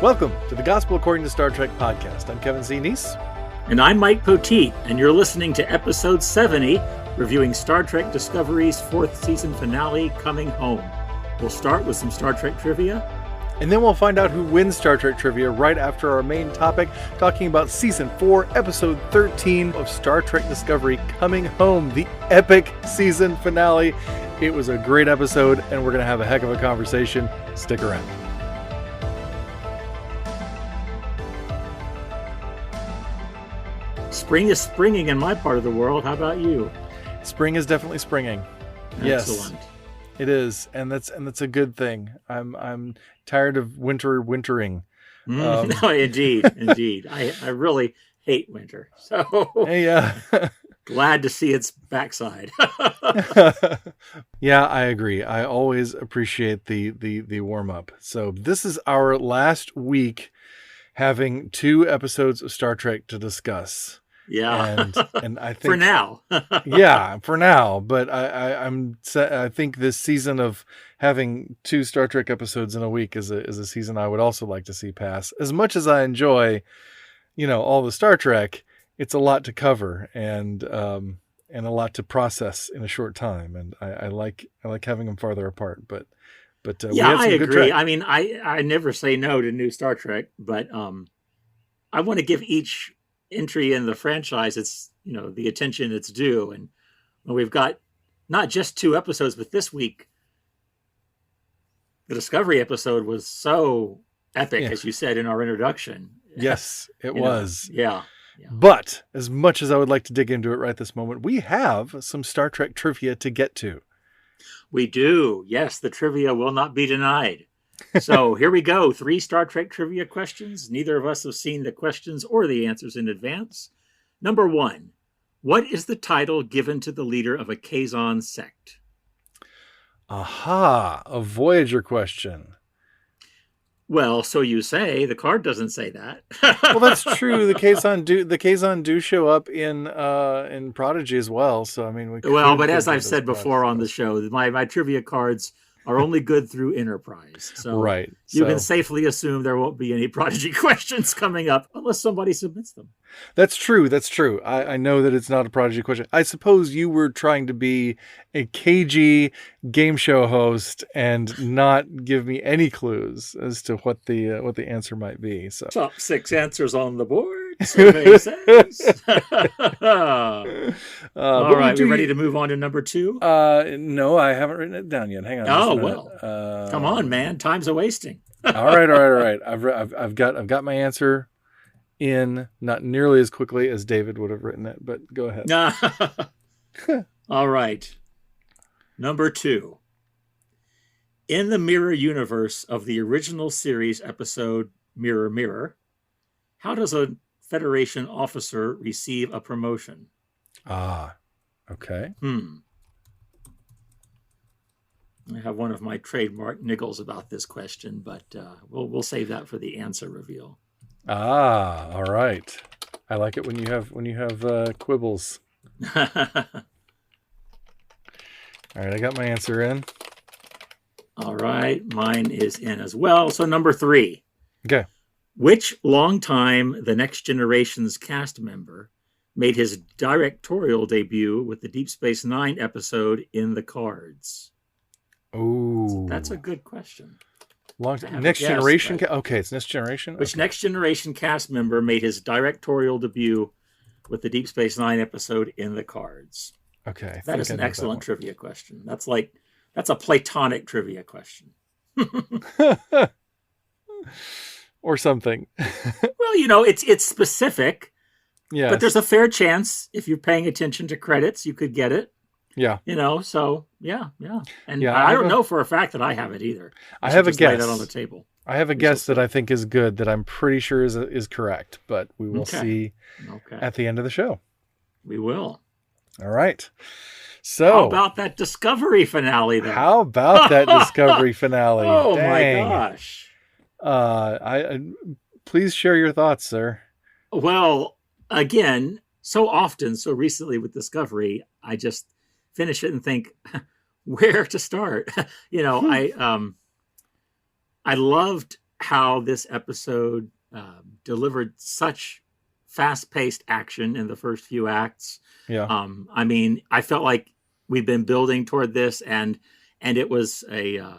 Welcome to the Gospel According to Star Trek podcast. I'm Kevin C. Neese. And I'm Mike Poteet, and you're listening to episode 70, reviewing Star Trek Discovery's 4th season finale, Coming Home. We'll start with some Star Trek trivia. And then we'll find out who wins Star Trek trivia right after our main topic, talking about season 4, episode 13 of Star Trek Discovery, Coming Home, the epic season finale. It was a great episode, and we're going to have a heck of a conversation. Stick around. Spring is springing in my part of the world. How about you? Spring is definitely springing. Excellent. Yes, it is, and that's a good thing. I'm tired of wintering. No, indeed. I really hate winter. So hey, glad to see its backside. Yeah, I agree. I always appreciate the warm up. So this is our last week having 2 episodes of Star Trek to discuss. Yeah, and I think for now, yeah, for now. But I think this season of having 2 Star Trek episodes in a week is a season I would also like to see pass. As much as I enjoy, all the Star Trek, it's a lot to cover and a lot to process in a short time. And I like having them farther apart. But yeah, I agree. I mean, I never say no to new Star Trek, but I want to give each entry in the franchise its the attention it's due, and we've got not just 2 episodes, but this week the Discovery episode was so epic, as you said in our introduction. Yes, it was. Yeah. But as much as I would like to dig into it right this moment, we have some Star Trek trivia to get to. We do. Yes, the trivia will not be denied. So here we go. 3 Star Trek trivia questions. Neither of us have seen the questions or the answers in advance. Number 1. What is the title given to the leader of a Kazon sect? Aha, a Voyager question. Well, so you say. The card doesn't say that. Well, that's true. The Kazon do show up in Prodigy as well. So I mean, but as I've said before on the show, my trivia cards are only good through Enterprise. So right. You can safely assume there won't be any Prodigy questions coming up unless somebody submits them. That's true. I know that it's not a Prodigy question. I suppose you were trying to be a cagey game show host and not give me any clues as to what the answer might be. So top 6 answers on the board. Survey says. All right, we ready to move on to number 2? No, I haven't written it down yet. Hang on. Oh well, come on, man. Time's a wasting. all right. I've got my answer in, not nearly as quickly as David would have written it, but go ahead. All right. Number 2. In the mirror universe of the original series episode Mirror Mirror, how does a Federation officer receive a promotion? Okay. I have one of my trademark niggles about this question, but we'll save that for the answer reveal. All right. I like it when you have quibbles. All right, I got my answer in. All right, mine is in as well. So number 3. Okay. Which longtime The Next Generation's cast member made his directorial debut with the Deep Space Nine episode In the Cards? Oh, that's a good question. Next Generation? Okay, it's Next Generation? Which Next Generation cast member made his directorial debut with the Deep Space Nine episode In the Cards? Okay. That is an excellent trivia question. That's a Platonic trivia question. Or something. Well, it's specific. Yeah. But there's a fair chance if you're paying attention to credits, you could get it. Yeah. So yeah. And yeah, I don't know for a fact that I have it either. I have a guess. Lay that on the table. I have a guess that I think is good, that I'm pretty sure is correct, but we will see at the end of the show. We will. All right. So how about that Discovery finale then? Oh, my gosh. Please share your thoughts, sir. Well, again, so recently with Discovery, I just finish it and think, where to start? I loved how this episode delivered such fast-paced action in the first few acts. Yeah. I mean, I felt like we've been building toward this, and it was a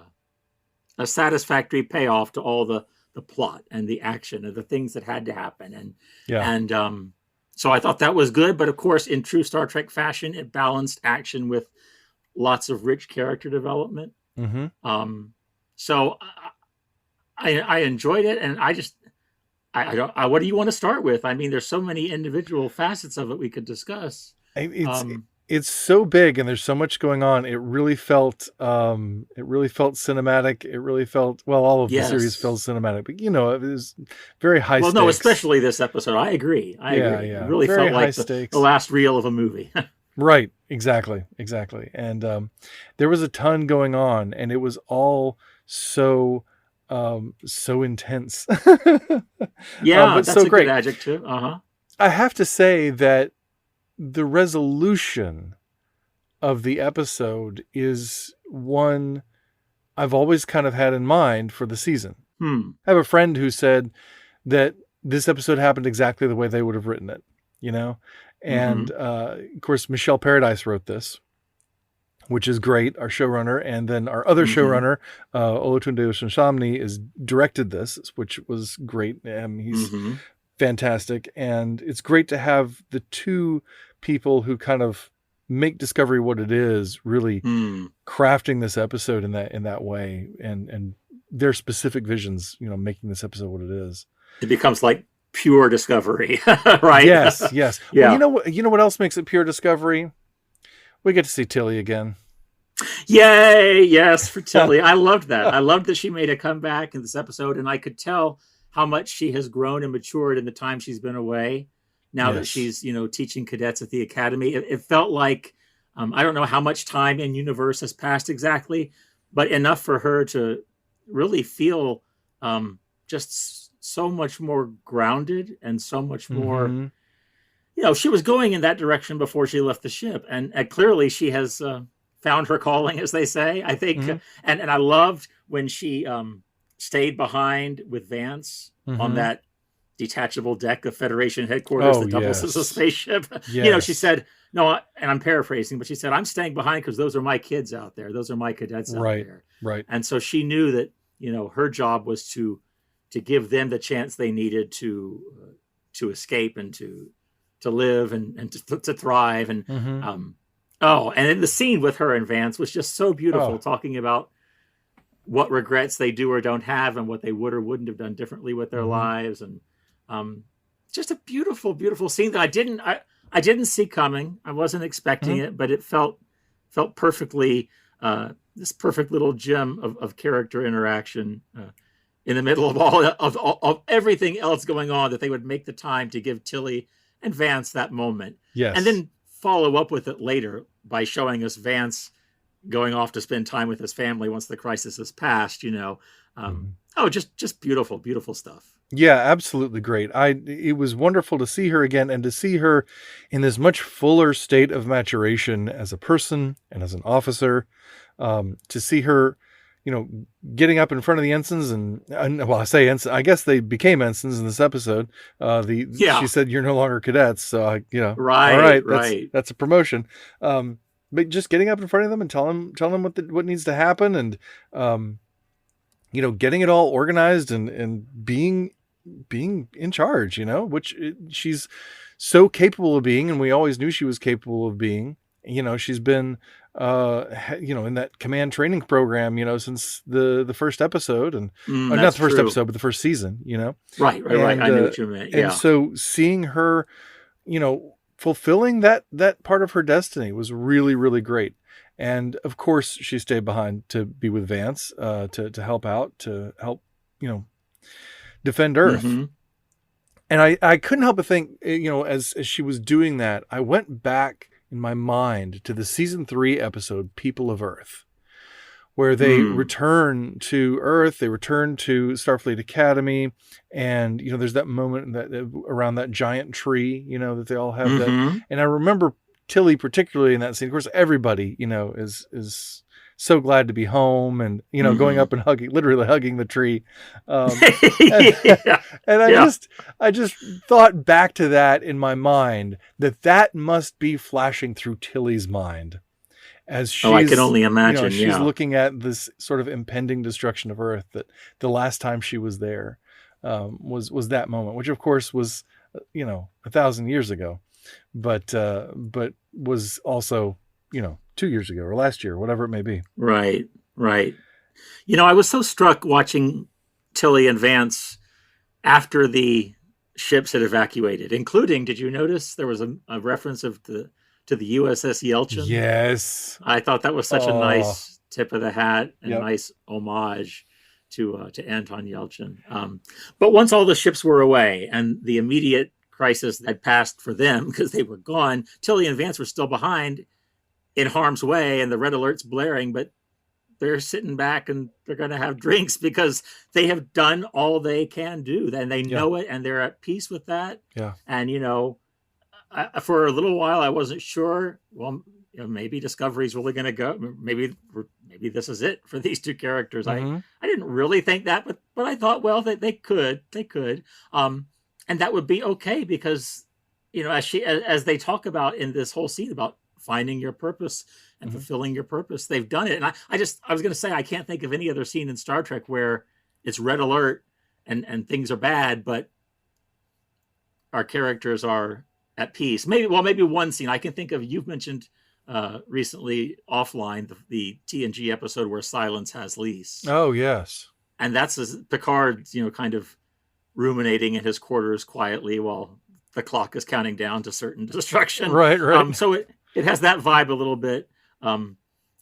satisfactory payoff to all the plot and the action and the things that had to happen. So I thought that was good. But of course, in true Star Trek fashion, it balanced action with lots of rich character development. Mm-hmm. So I enjoyed it, and I don't. What do you want to start with? I mean, there's so many individual facets of it we could discuss. It's so big, and there's so much going on. It really felt cinematic. It really felt, well, all of the series felt cinematic, but it was very high stakes. Well, no, especially this episode. I agree. Yeah. It really very felt like the last reel of a movie. Right. Exactly. And there was a ton going on, and it was all so intense. Yeah, but that's so a great. good adjective. I have to say that the resolution of the episode is one I've always kind of had in mind for the season. I have a friend who said that this episode happened exactly the way they would have written it, and of course Michelle Paradise wrote this, which is great, our showrunner, and then our other showrunner, Olatunde Osunsanmi, is directed this, which was great. He's fantastic, and it's great to have the two people who kind of make Discovery what it is really crafting this episode in that way, and their specific visions, making this episode what it is. It becomes like pure Discovery, right? Yes. Yeah. Well, you know what else makes it pure Discovery? We get to see Tilly again. Yay! Yes, for Tilly. I loved that. I loved that she made a comeback in this episode, and I could tell how much she has grown and matured in the time she's been away. Now that she's, teaching cadets at the academy, it felt like, I don't know how much time in universe has passed exactly, but enough for her to really feel just so much more grounded and so much more, she was going in that direction before she left the ship. And clearly she has found her calling, as they say, I think. And I loved when she stayed behind with Vance on that detachable deck of Federation headquarters that doubles as a spaceship. She said, no, and I'm paraphrasing, but she said, I'm staying behind because those are my kids out there. Those are my cadets out there. Right. And so she knew that, her job was to give them the chance they needed to escape and to live and to thrive. And, and then the scene with her and Vance was just so beautiful, talking about what regrets they do or don't have and what they would or wouldn't have done differently with their lives. And, just a beautiful, beautiful scene that I didn't see coming. I wasn't expecting it, but it felt perfectly, this perfect little gem of character interaction in the middle of all of everything else going on, that they would make the time to give Tilly and Vance that moment. Yes. And then follow up with it later by showing us Vance going off to spend time with his family once the crisis has passed, just beautiful, beautiful stuff. Yeah, absolutely great. It was wonderful to see her again, and to see her in this much fuller state of maturation as a person and as an officer. To see her, getting up in front of the ensigns and well, I say ensign, I guess they became ensigns in this episode. She said, "You're no longer cadets," so right, all right, that's a promotion. But just getting up in front of them and telling them what needs to happen, and getting it all organized and being in charge, which she's so capable of being, and we always knew she was capable of being. She's been in that command training program, since the first episode, and not the first episode, but the first season, Right. I knew what you meant. Yeah. And so seeing her, fulfilling that part of her destiny was really, really great. And of course she stayed behind to be with Vance, to help out, to help, defend Earth. And I couldn't help but think, as she was doing that, I went back in my mind to the season 3 episode, People of Earth, where they return to Earth, they return to Starfleet Academy, and, there's that moment that around that giant tree, that they all have that. And I remember Tilly particularly in that scene. Of course, everybody, is so glad to be home, and going up and literally hugging the tree. And, Yeah. and Yeah. I just thought back to that in my mind, that must be flashing through Tilly's mind as Oh, I can she's, only imagine. she's Yeah. looking at this sort of impending destruction of Earth, that the last time she was there was that moment, which of course was, 1,000 years ago, but was also, 2 years ago or last year, whatever it may be. Right. Right. I was so struck watching Tilly and Vance after the ships had evacuated, including, did you notice there was a reference to the USS Yelchin? Yes. I thought that was such a nice tip of the hat and Yep. nice homage to Anton Yelchin. But once all the ships were away and the immediate crisis had passed for them because they were gone, Tilly and Vance were still behind in harm's way, and the red alert's blaring, but they're sitting back and they're going to have drinks because they have done all they can do, and they know it, and they're at peace with that. Yeah. And for a little while I wasn't sure, well, maybe Discovery's really going to go, maybe this is it for these two characters. I didn't really think that, but I thought, well, they could and that would be okay, because as they talk about in this whole scene about finding your purpose and fulfilling your purpose, they've done it. And I was going to say, I can't think of any other scene in Star Trek where it's red alert and things are bad, but our characters are at peace. Maybe one scene I can think of, you've mentioned recently offline, the TNG episode where Silence has lease. Oh, yes. And that's Picard, kind of ruminating in his quarters quietly while the clock is counting down to certain destruction. Right. So it has that vibe a little bit.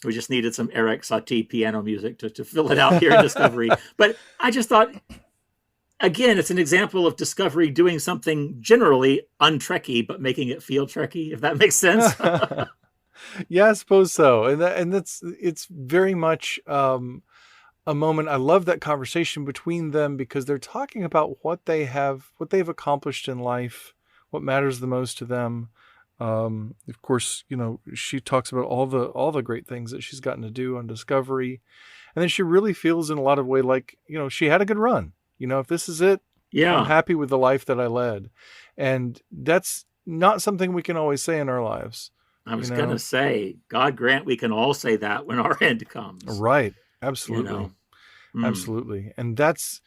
We just needed some Eric Satie piano music to fill it out here in Discovery. But I just thought, again, it's an example of Discovery doing something generally un-Trekky, but making it feel Trekky, if that makes sense. Yeah, I suppose so. And it's very much a moment. I love that conversation between them, because they're talking about what they've accomplished in life, what matters the most to them. Of course, she talks about all the great things that she's gotten to do on Discovery. And then she really feels in a lot of way like, she had a good run. If this is it, I'm happy with the life that I led. And that's not something we can always say in our lives. I was going to say, God grant we can all say that when our end comes. Right. Absolutely. Absolutely. And that's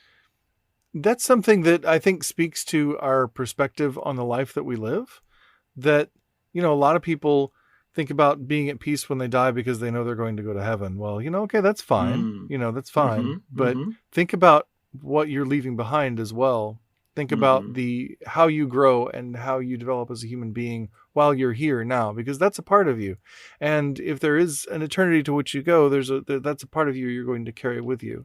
something that I think speaks to our perspective on the life that we live. That, a lot of people think about being at peace when they die because they know they're going to go to heaven. Well, okay, that's fine. That's fine. But think about what you're leaving behind as well. Think about how you grow and how you develop as a human being while you're here now, because that's a part of you. And if there is an eternity to which you go, that's a part of you you're going to carry with you.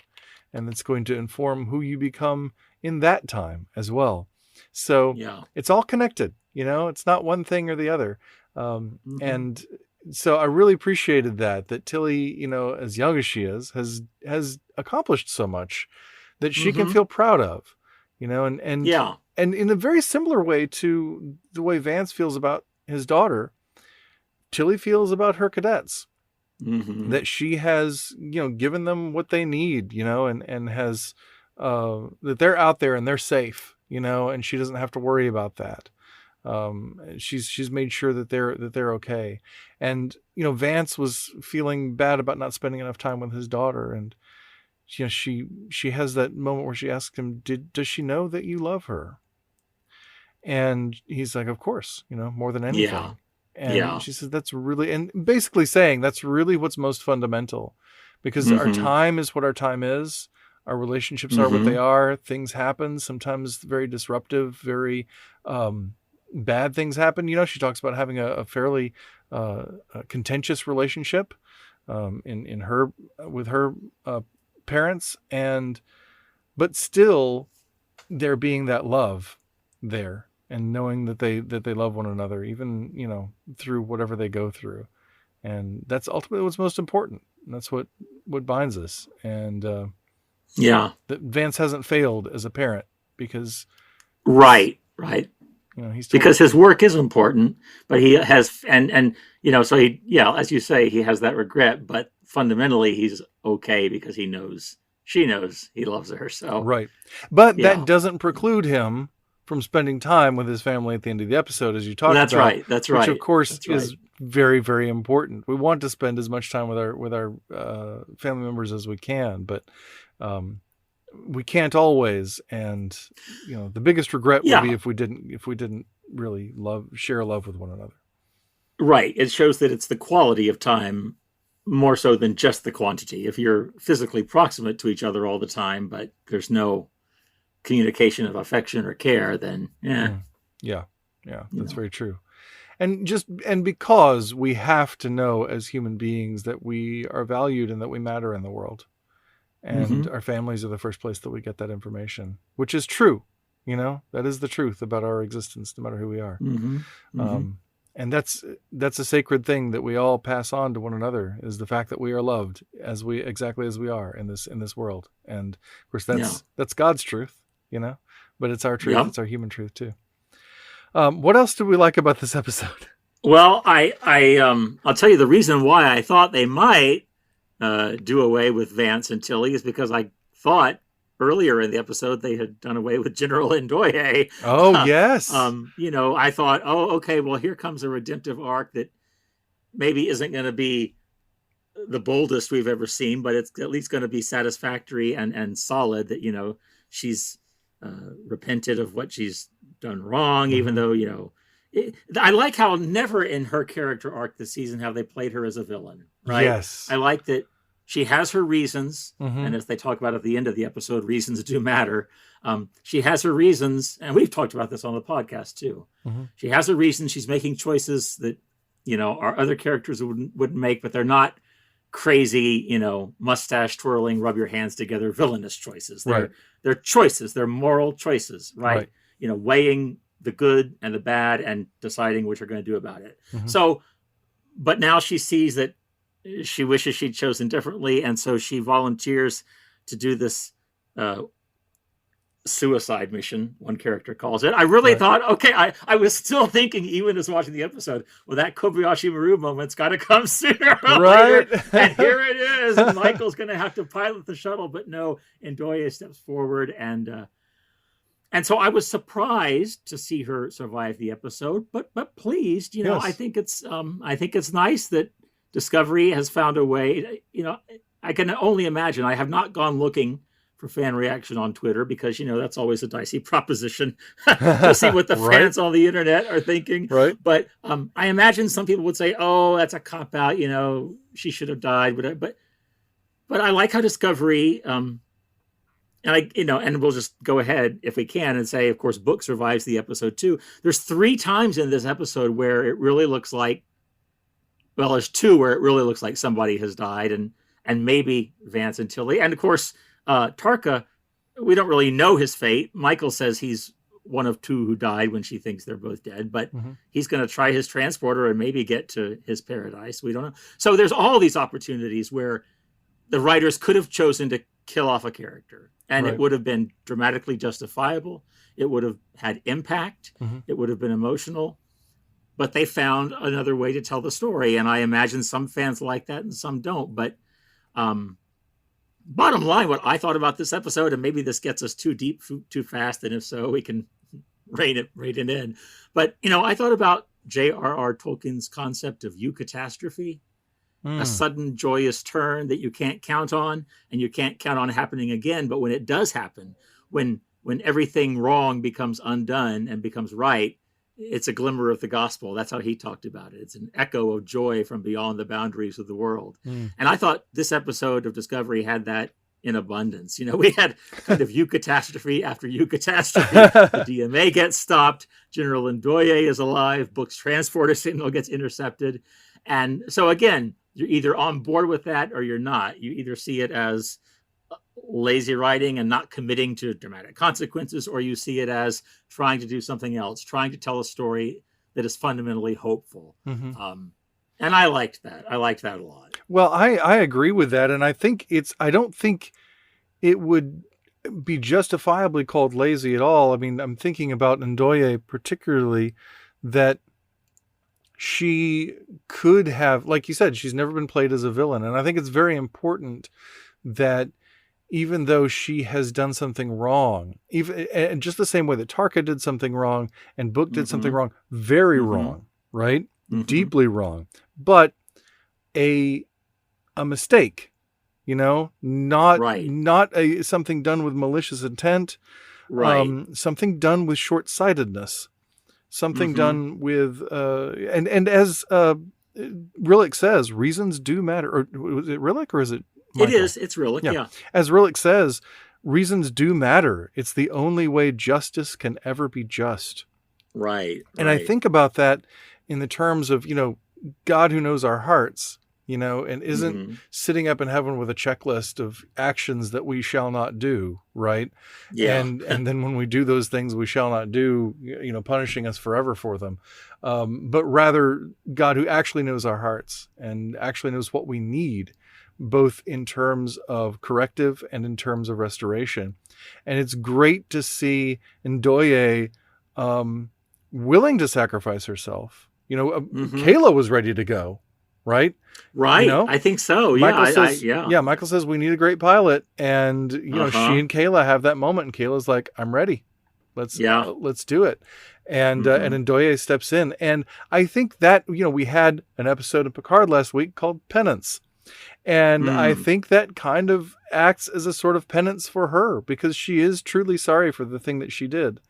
And it's going to inform who you become in that time as well. So it's all connected, it's not one thing or the other. And so I really appreciated that Tilly, as young as she is, has accomplished so much that she can feel proud of, and in a very similar way to the way Vance feels about his daughter, Tilly feels about her cadets. That she has, given them what they need, and has, that they're out there and they're safe, and she doesn't have to worry about that. She's made sure that they're okay. And, Vance was feeling bad about not spending enough time with his daughter. And, she has that moment where she asks him, does she know that you love her? And he's like, of course, more than anything. Yeah. And she says, that's really, and basically saying that's really what's most fundamental, because our time is what our time is. Our relationships are what they are. Things happen, sometimes very disruptive, very bad things happen. She talks about having a fairly contentious relationship in her with her parents, but still there being that love there, and knowing that they love one another, even through whatever they go through. And that's ultimately what's most important. And that's what binds us. And that Vance hasn't failed as a parent, because right he's because his work is important, but he has, and so he, as you say, he has that regret, but fundamentally he's okay because she knows he loves her. So right. But yeah, that doesn't preclude him from spending time with his family at the end of the episode, as you talked that's about, right. That's which of right. course That's right. is very, very important. We want to spend as much time with our family members as we can, but we can't always. And the biggest regret would be Yeah, if we didn't really share love with one another. right. It shows that it's the quality of time more so than just the quantity. If you're physically proximate to each other all the time, but there's no communication of affection or care, then Yeah, that's very true. And because we have to know as human beings that we are valued and that we matter in the world, and our families are the first place that we get that information, which is true. That is the truth about our existence, no matter who we are. And that's a sacred thing that we all pass on to one another, is the fact that we are loved exactly as we are in this world. And of course that's God's truth, but it's our truth. It's our human truth too. What else do we like about this episode? Well, I'll tell you the reason why I thought they might do away with Vance and Tilly is because I thought earlier in the episode they had done away with General Ndoye. Oh, yes. I thought, oh, okay, well, here comes a redemptive arc that maybe isn't going to be the boldest we've ever seen, but it's at least going to be satisfactory and solid that, she's repented of what she's done wrong, even though, I like how never in her character arc this season have they played her as a villain, right? Yes. I like that she has her reasons, and as they talk about at the end of the episode, reasons do matter. She has her reasons, and we've talked about this on the podcast too. She has her reasons. She's making choices that, our other characters wouldn't make, but they're not crazy, mustache twirling, rub your hands together, villainous choices. They're choices. They're moral choices, right? Weighing the good and the bad and deciding what you're going to do about it. So, but now she sees that she wishes she'd chosen differently, and so she volunteers to do this suicide mission, one character calls it. I really thought, okay, I was still thinking, even as watching the episode, well, that Kobayashi Maru moment's got to come sooner or later, and here it is, and Michael's going to have to pilot the shuttle, but no, Ndoye steps forward, and so I was surprised to see her survive the episode, but pleased. I think it's nice that Discovery has found a way. I can only imagine. I have not gone looking for fan reaction on Twitter because that's always a dicey proposition to see what the fans on the internet are thinking. Right. But I imagine some people would say, "Oh, that's a cop out. She should have died." But I like how Discovery. And we'll just go ahead if we can and say, of course, Book survives the episode too. There's 3 times in this episode where it really looks like, well, there's 2 where it really looks like somebody has died, and maybe Vance and Tilly. And of course, Tarka, we don't really know his fate. Michael says he's one of 2 who died when she thinks they're both dead, but he's going to try his transporter and maybe get to his paradise. We don't know. So there's all these opportunities where the writers could have chosen to kill off a character. And it would have been dramatically justifiable. It would have had impact. It would have been emotional. But they found another way to tell the story. And I imagine some fans like that and some don't. But bottom line, what I thought about this episode, and maybe this gets us too deep too fast, and if so, we can rein it in. But, I thought about J.R.R. Tolkien's concept of eucatastrophe. A sudden joyous turn that you can't count on, and you can't count on happening again. But when it does happen, when everything wrong becomes undone and becomes right, it's a glimmer of the gospel. That's how he talked about it. It's an echo of joy from beyond the boundaries of the world. And I thought this episode of Discovery had that in abundance. We had kind of eucatastrophe after eucatastrophe. The DMA gets stopped. General Ndoye is alive. Book's transporter signal gets intercepted. And so again, you're either on board with that or you're not. You either see it as lazy writing and not committing to dramatic consequences, or you see it as trying to do something else, trying to tell a story that is fundamentally hopeful. And I liked that. I liked that a lot. Well, I agree with that. And I don't think it would be justifiably called lazy at all. I mean, I'm thinking about Ndoye particularly, that she could have, like you said, she's never been played as a villain. And I think it's very important that even though she has done something wrong, even and just the same way that Tarka did something wrong and Book did something wrong, very wrong, right? Deeply wrong, but a mistake, you know, not something done with malicious intent, something done with short-sightedness, something done with and as Rillick says, reasons do matter. Or was it Rillick or is it Michael? It is. It's Rillick, yeah. As Rillick says, reasons do matter. It's the only way justice can ever be just. Right. And I think about that in the terms of, you know, God who knows our hearts, you know, and isn't sitting up in heaven with a checklist of actions that we shall not do, right? Yeah. And then when we do those things we shall not do, you know, punishing us forever for them. But rather God who actually knows our hearts and actually knows what we need, both in terms of corrective and in terms of restoration. And it's great to see Ndoye willing to sacrifice herself. You know, Kayla was ready to go, right? Right. You know? I think so. Michael says, Michael says we need a great pilot. And, you know, she and Kayla have that moment and Kayla's like, I'm ready. Let's do it. And and Ndoye steps in. And I think that, you know, we had an episode of Picard last week called Penance. And I think that kind of acts as a sort of penance for her because she is truly sorry for the thing that she did.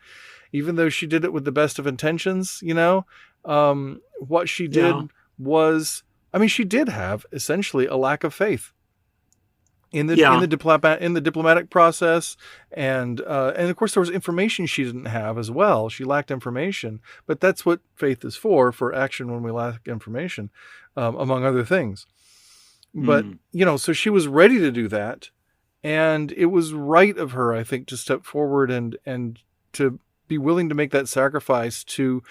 Even though she did it with the best of intentions, you know, what she did was, I mean, she did have essentially a lack of faith in the diplomatic process, and of course there was information she didn't have as well. She lacked information, but that's what faith is for action when we lack information, among other things. But you know, so she was ready to do that, and it was right of her, I think, to step forward and to be willing to make that sacrifice to.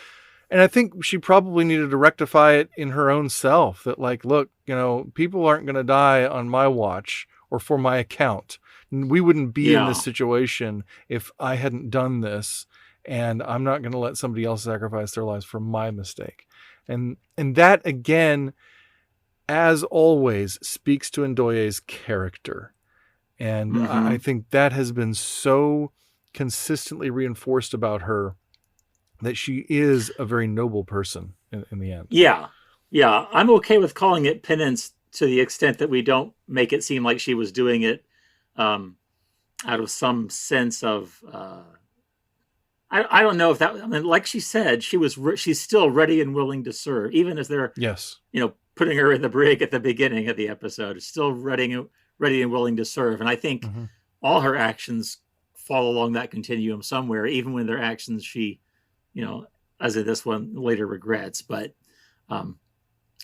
And I think she probably needed to rectify it in her own self that, like, look, you know, people aren't going to die on my watch or for my account. We wouldn't be in this situation if I hadn't done this, and I'm not going to let somebody else sacrifice their lives for my mistake. And that, again, as always, speaks to Ndoye's character. And I think that has been so consistently reinforced about her, that she is a very noble person in the end. Yeah. I'm okay with calling it penance to the extent that we don't make it seem like she was doing it out of some sense of, I don't know if that, I mean, like she said, she's still ready and willing to serve, even as they're, you know, putting her in the brig at the beginning of the episode, still ready and willing to serve. And I think all her actions fall along that continuum somewhere, even when their actions she, you know, as in this one, later regrets. But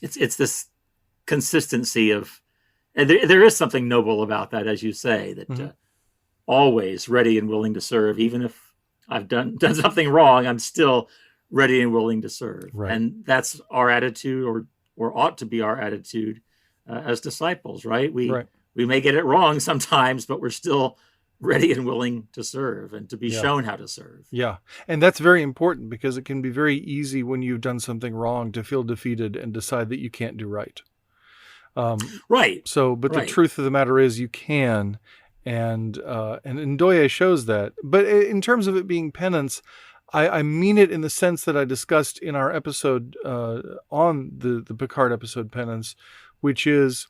it's this consistency of, and there is something noble about that, as you say, that always ready and willing to serve, even if I've done something wrong, I'm still ready and willing to serve. Right. And that's our attitude, or ought to be our attitude as disciples, right? We may get it wrong sometimes, but we're still ready and willing to serve and to be shown how to serve. Yeah. And that's very important because it can be very easy when you've done something wrong to feel defeated and decide that you can't do right. Right. So, but the truth of the matter is you can, and Ndoye shows that. But in terms of it being penance, I mean it in the sense that I discussed in our episode on the Picard episode Penance, which is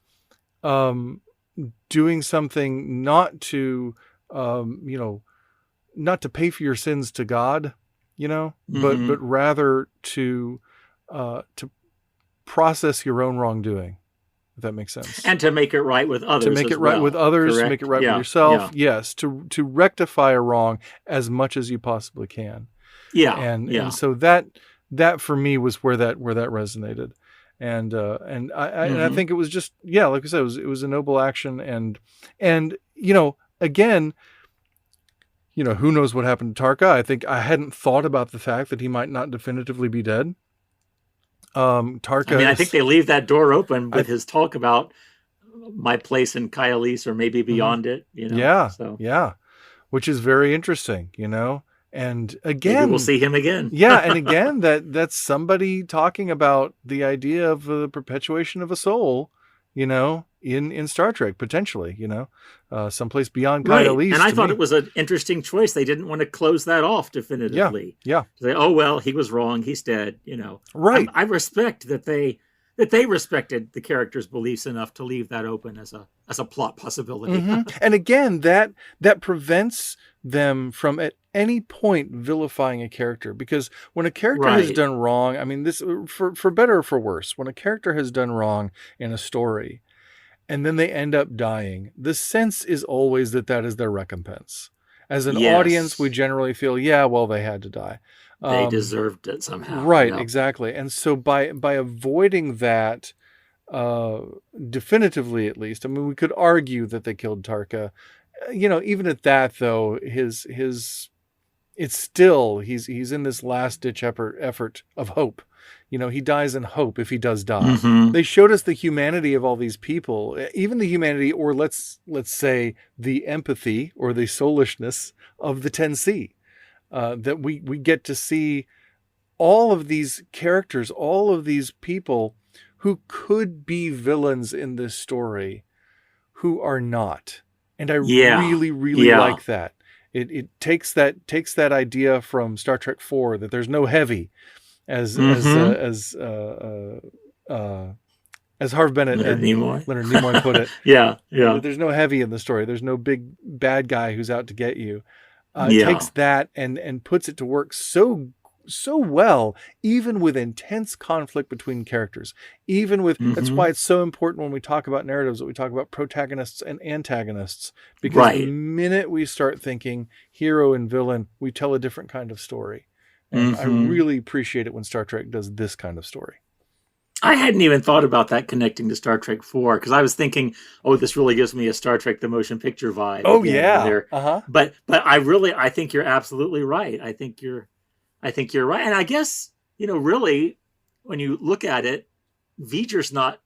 doing something not to not to pay for your sins to God, you know, but rather to process your own wrongdoing, if that makes sense. And to make it right with others. To make it right with others, to make it right with yourself. Yes, to rectify a wrong as much as you possibly can. And so that for me was where that resonated. And I think it was just, like I said, it was a noble action. And, you know, again, you know, who knows what happened to Tarka? I think I hadn't thought about the fact that he might not definitively be dead. Tarka. I mean, I think they leave that door open with his talk about my place in Kailis or maybe beyond it, you know? Yeah. Which is very interesting, you know? And Maybe we'll again, see him again. yeah, and again, that's somebody talking about the idea of the perpetuation of a soul, in Star Trek, potentially, someplace beyond Right. Kyle And East I to thought me. it was an interesting choice. They didn't want to close that off Yeah, definitively. yeah. Say, oh well, he was wrong. He's dead. Right. I respect that they respected the character's beliefs enough to leave that open as a plot possibility. Mm-hmm. And again, that prevents them from at any point vilifying a character, because when a character has Right. done wrong, I mean, this for better or for worse, when a character has done wrong in a story and then they end up dying, the sense is always that is their recompense. As an audience, we Yes. generally feel, yeah, well, they had to die. They deserved it somehow. Right, Yep. exactly. And so by avoiding that, definitively at least, I mean, we could argue that they killed Tarka. Even at that, though, it's still, he's in this last ditch effort of hope. He dies in hope if he does die. Mm-hmm. They showed us the humanity of all these people, even the humanity, or let's say the empathy or the soulishness of the 10C. That we get to see all of these characters, all of these people who could be villains in this story, who are not. And I really, really like that. It takes that idea from Star Trek 4 that there's no heavy, as Harv Bennett and Leonard Nimoy put it. Yeah. There's no heavy in the story. There's no big bad guy who's out to get you. It takes that and puts it to work so well, even with intense conflict between characters, even with, that's why it's so important when we talk about narratives that we talk about protagonists and antagonists, because the minute we start thinking hero and villain, we tell a different kind of story. And I really appreciate it when Star Trek does this kind of story. I hadn't even thought about that connecting to Star Trek 4, because I was thinking, oh, this really gives me a Star Trek the Motion Picture vibe. Oh, yeah. But I think you're absolutely right. I think you're right. And I guess, really, when you look at it, V'ger's not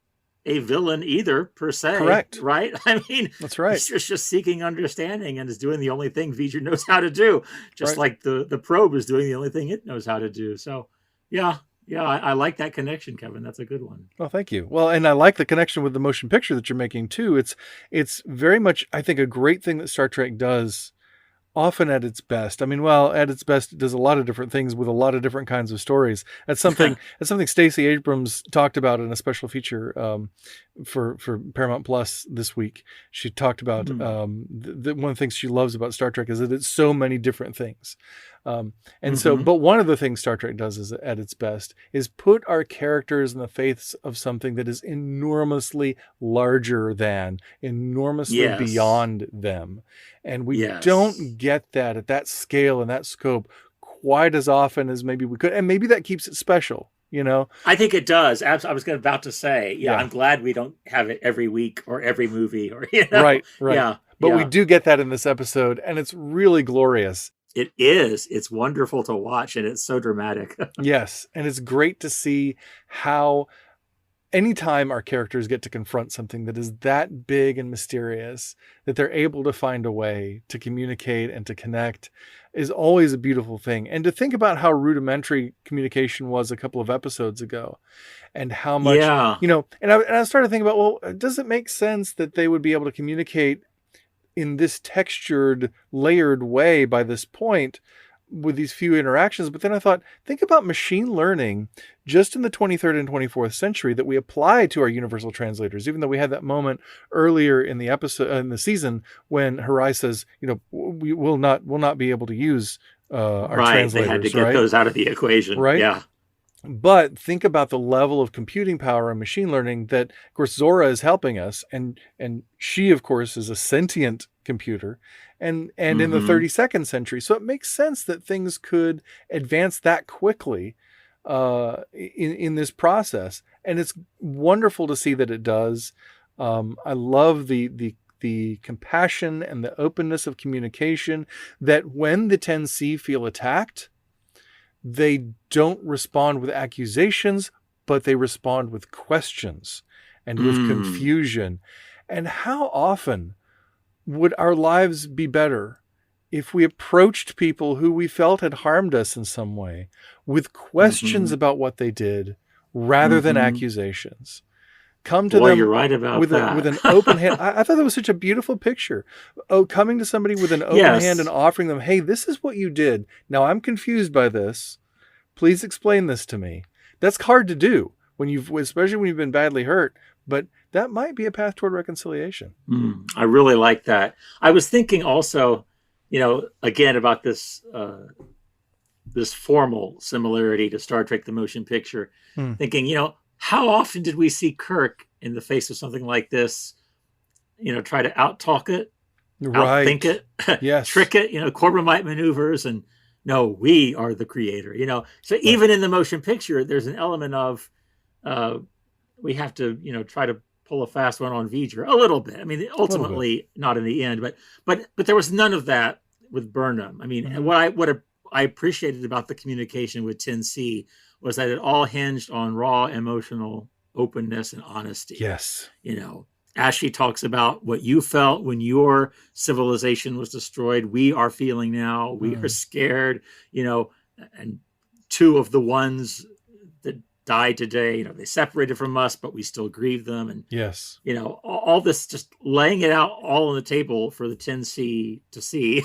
a villain either, per se. Correct. Right? I mean, that's right. He's just seeking understanding and is doing the only thing V'ger knows how to do, just like the probe is doing the only thing it knows how to do. So, yeah, I like that connection, Kevin. That's a good one. Well, thank you. Well, and I like the connection with the motion picture that you're making, too. It's very much, I think, a great thing that Star Trek does, often at its best. I mean, well, at its best, it does a lot of different things with a lot of different kinds of stories. That's something Stacey Abrams talked about in a special feature for Paramount Plus this week. She talked about one of the things she loves about Star Trek is that it's so many different things. But one of the things Star Trek does is at its best is put our characters in the face of something that is enormously larger than, enormously beyond them. And we don't get that at that scale and that scope quite as often as maybe we could. And maybe that keeps it special, I think it does. I was about to say, I'm glad we don't have it every week or every movie or, Right. Yeah. But we do get that in this episode, and it's really glorious. It is. It's wonderful to watch, and it's so dramatic. Yes. And it's great to see how anytime our characters get to confront something that is that big and mysterious, that they're able to find a way to communicate and to connect is always a beautiful thing. And to think about how rudimentary communication was a couple of episodes ago, and how much, and I started thinking about, well, does it make sense that they would be able to communicate in this textured, layered way by this point with these few interactions? But then I thought, think about machine learning just in the 23rd and 24th century that we apply to our universal translators, even though we had that moment earlier in the episode, in the season, when Harai says, we will not be able to use our translators. They had to get those out of the equation. Right. Yeah. But think about the level of computing power and machine learning that, of course, Zora is helping us. And she, of course, is a sentient computer and in the 32nd century. So it makes sense that things could advance that quickly in this process. And it's wonderful to see that it does. I love the compassion and the openness of communication, that when the 10C feel attacked, they don't respond with accusations, but they respond with questions and with confusion. And how often would our lives be better if we approached people who we felt had harmed us in some way with questions about what they did rather than accusations, come to Boy, you're them right about with that. an open hand. I thought that was such a beautiful picture. Oh, coming to somebody with an open hand and Yes. offering them, hey, this is what you did. Now I'm confused by this. Please explain this to me. That's hard to do especially when you've been badly hurt, but that might be a path toward reconciliation. I really like that. I was thinking also, again about this this formal similarity to Star Trek: The Motion Picture. Thinking, how often did we see Kirk in the face of something like this, try to outtalk it, outthink it, yes, trick it, Corbomite maneuvers, and no, we are the creator, So even in the motion picture, there's an element of we have to, try to pull a fast one on V'ger a little bit. I mean, ultimately not in the end, but there was none of that with Burnham. I mean, what I appreciated about the communication with 10C was that it all hinged on raw emotional openness and honesty. Yes. As she talks about what you felt when your civilization was destroyed, we are feeling now. We are scared, and two of the ones that died today, they separated from us, but we still grieve them. And, yes, all this, just laying it out all on the table for the 10C to see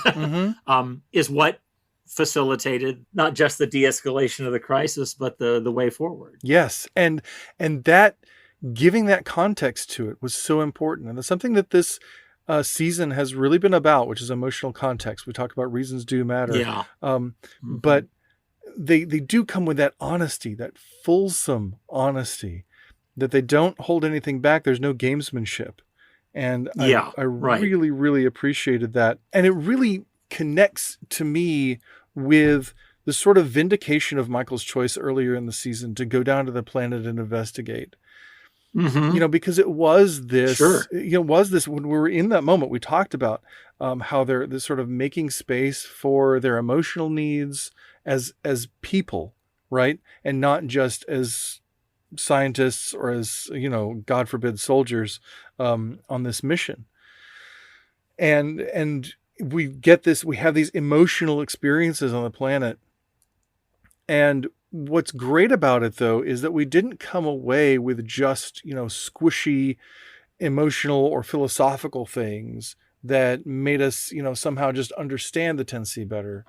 is what facilitated not just the de-escalation of the crisis, but the way forward. Yes. And that giving that context to it was so important. And it's something that this season has really been about, which is emotional context. We talk about reasons do matter. Yeah. But they do come with that honesty, that fulsome honesty, that they don't hold anything back. There's no gamesmanship. And I really, really appreciated that. And it really connects to me with the sort of vindication of Michael's choice earlier in the season to go down to the planet and investigate. Because it was this, when we were in that moment, we talked about how they're this sort of making space for their emotional needs as people, right? And not just as scientists or as, God forbid, soldiers on this mission. And we have these emotional experiences on the planet. And what's great about it, though, is that we didn't come away with just, squishy, emotional or philosophical things that made us, somehow just understand the 10C better.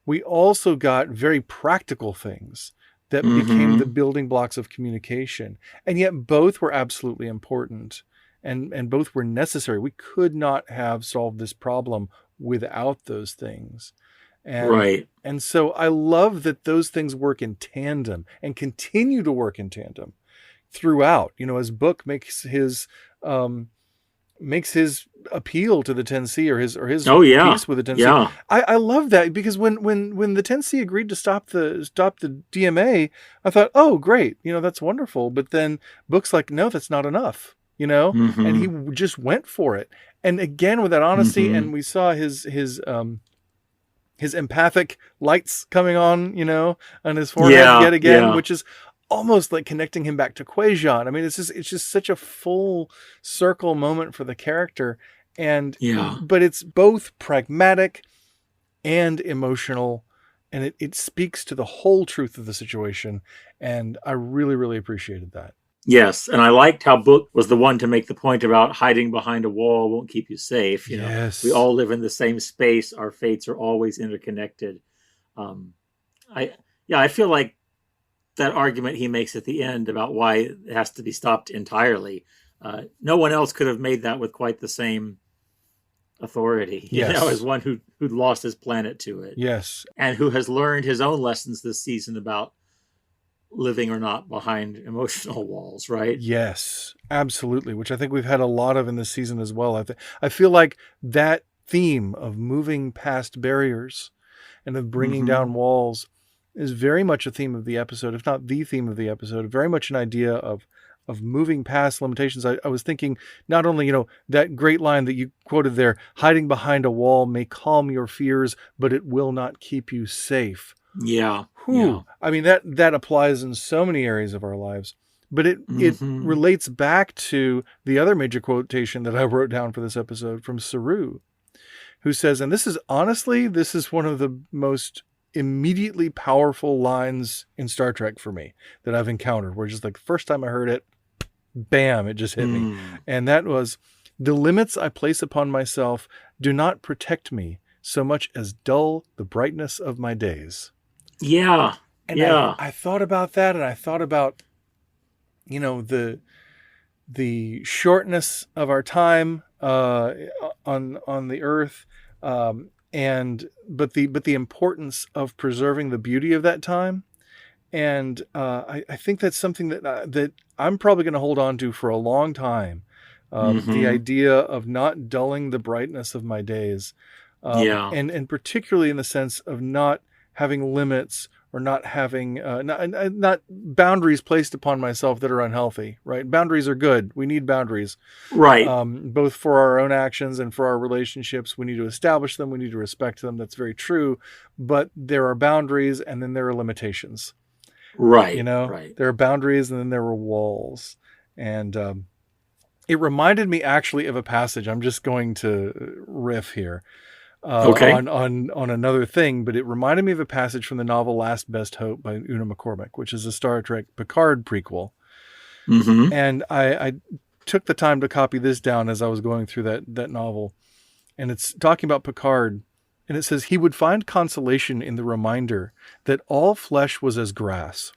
We also got very practical things that became the building blocks of communication. And yet both were absolutely important and both were necessary. We could not have solved this problem without those things. And so I love that those things work in tandem and continue to work in tandem throughout. As Book makes his appeal to the 10C or his piece with the 10C. Yeah. I love that because when the 10C agreed to stop the DMA, I thought, oh great, that's wonderful. But then Book's like, no, that's not enough. And he just went for it. And again, with that honesty, and we saw his empathic lights coming on his forehead yet again, which is almost like connecting him back to Quajon. I mean, it's just such a full circle moment for the character. But it's both pragmatic and emotional, and it speaks to the whole truth of the situation. And I really, really appreciated that. Yes, and I liked how Book was the one to make the point about hiding behind a wall won't keep you safe. Yes. We all live in the same space. Our fates are always interconnected. I feel like that argument he makes at the end about why it has to be stopped entirely. No one else could have made that with quite the same authority, as one who'd lost his planet to it. Yes. And who has learned his own lessons this season about living or not behind emotional walls, right? Yes, absolutely. Which I think we've had a lot of in this season as well. I feel like that theme of moving past barriers and of bringing down walls is very much a theme of the episode, if not the theme of the episode, very much an idea of moving past limitations. I was thinking not only, that great line that you quoted there, hiding behind a wall may calm your fears, but it will not keep you safe. Yeah. I mean, that applies in so many areas of our lives, but it relates back to the other major quotation that I wrote down for this episode from Saru, who says, and this is honestly, this is one of the most immediately powerful lines in Star Trek for me that I've encountered, where just like the first time I heard it, bam, it just hit me. And that was, the limits I place upon myself do not protect me so much as dull the brightness of my days. Yeah. And Yeah. I thought about that, and I thought about, you know, the shortness of our time on the earth, but the importance of preserving the beauty of that time. And I think that's something that I'm probably going to hold on to for a long time. The idea of not dulling the brightness of my days, Yeah. and particularly in the sense of not having limits, or not having not boundaries placed upon myself that are unhealthy. Right? Boundaries are good. We need boundaries, Right. both for our own actions and for our relationships. We need to establish them. We need to respect them. That's very true. But there are boundaries, and then there are limitations. Right. You know, Right. there are boundaries, and then there were walls. And it reminded me actually of a passage. I'm just going to riff here Okay. on another thing, but it reminded me of a passage from the novel Last Best Hope by Una McCormick, which is a Star Trek Picard prequel. And I took the time to copy this down as I was going through that novel. And it's talking about Picard. And it says, he would find consolation in the reminder that all flesh was as grass,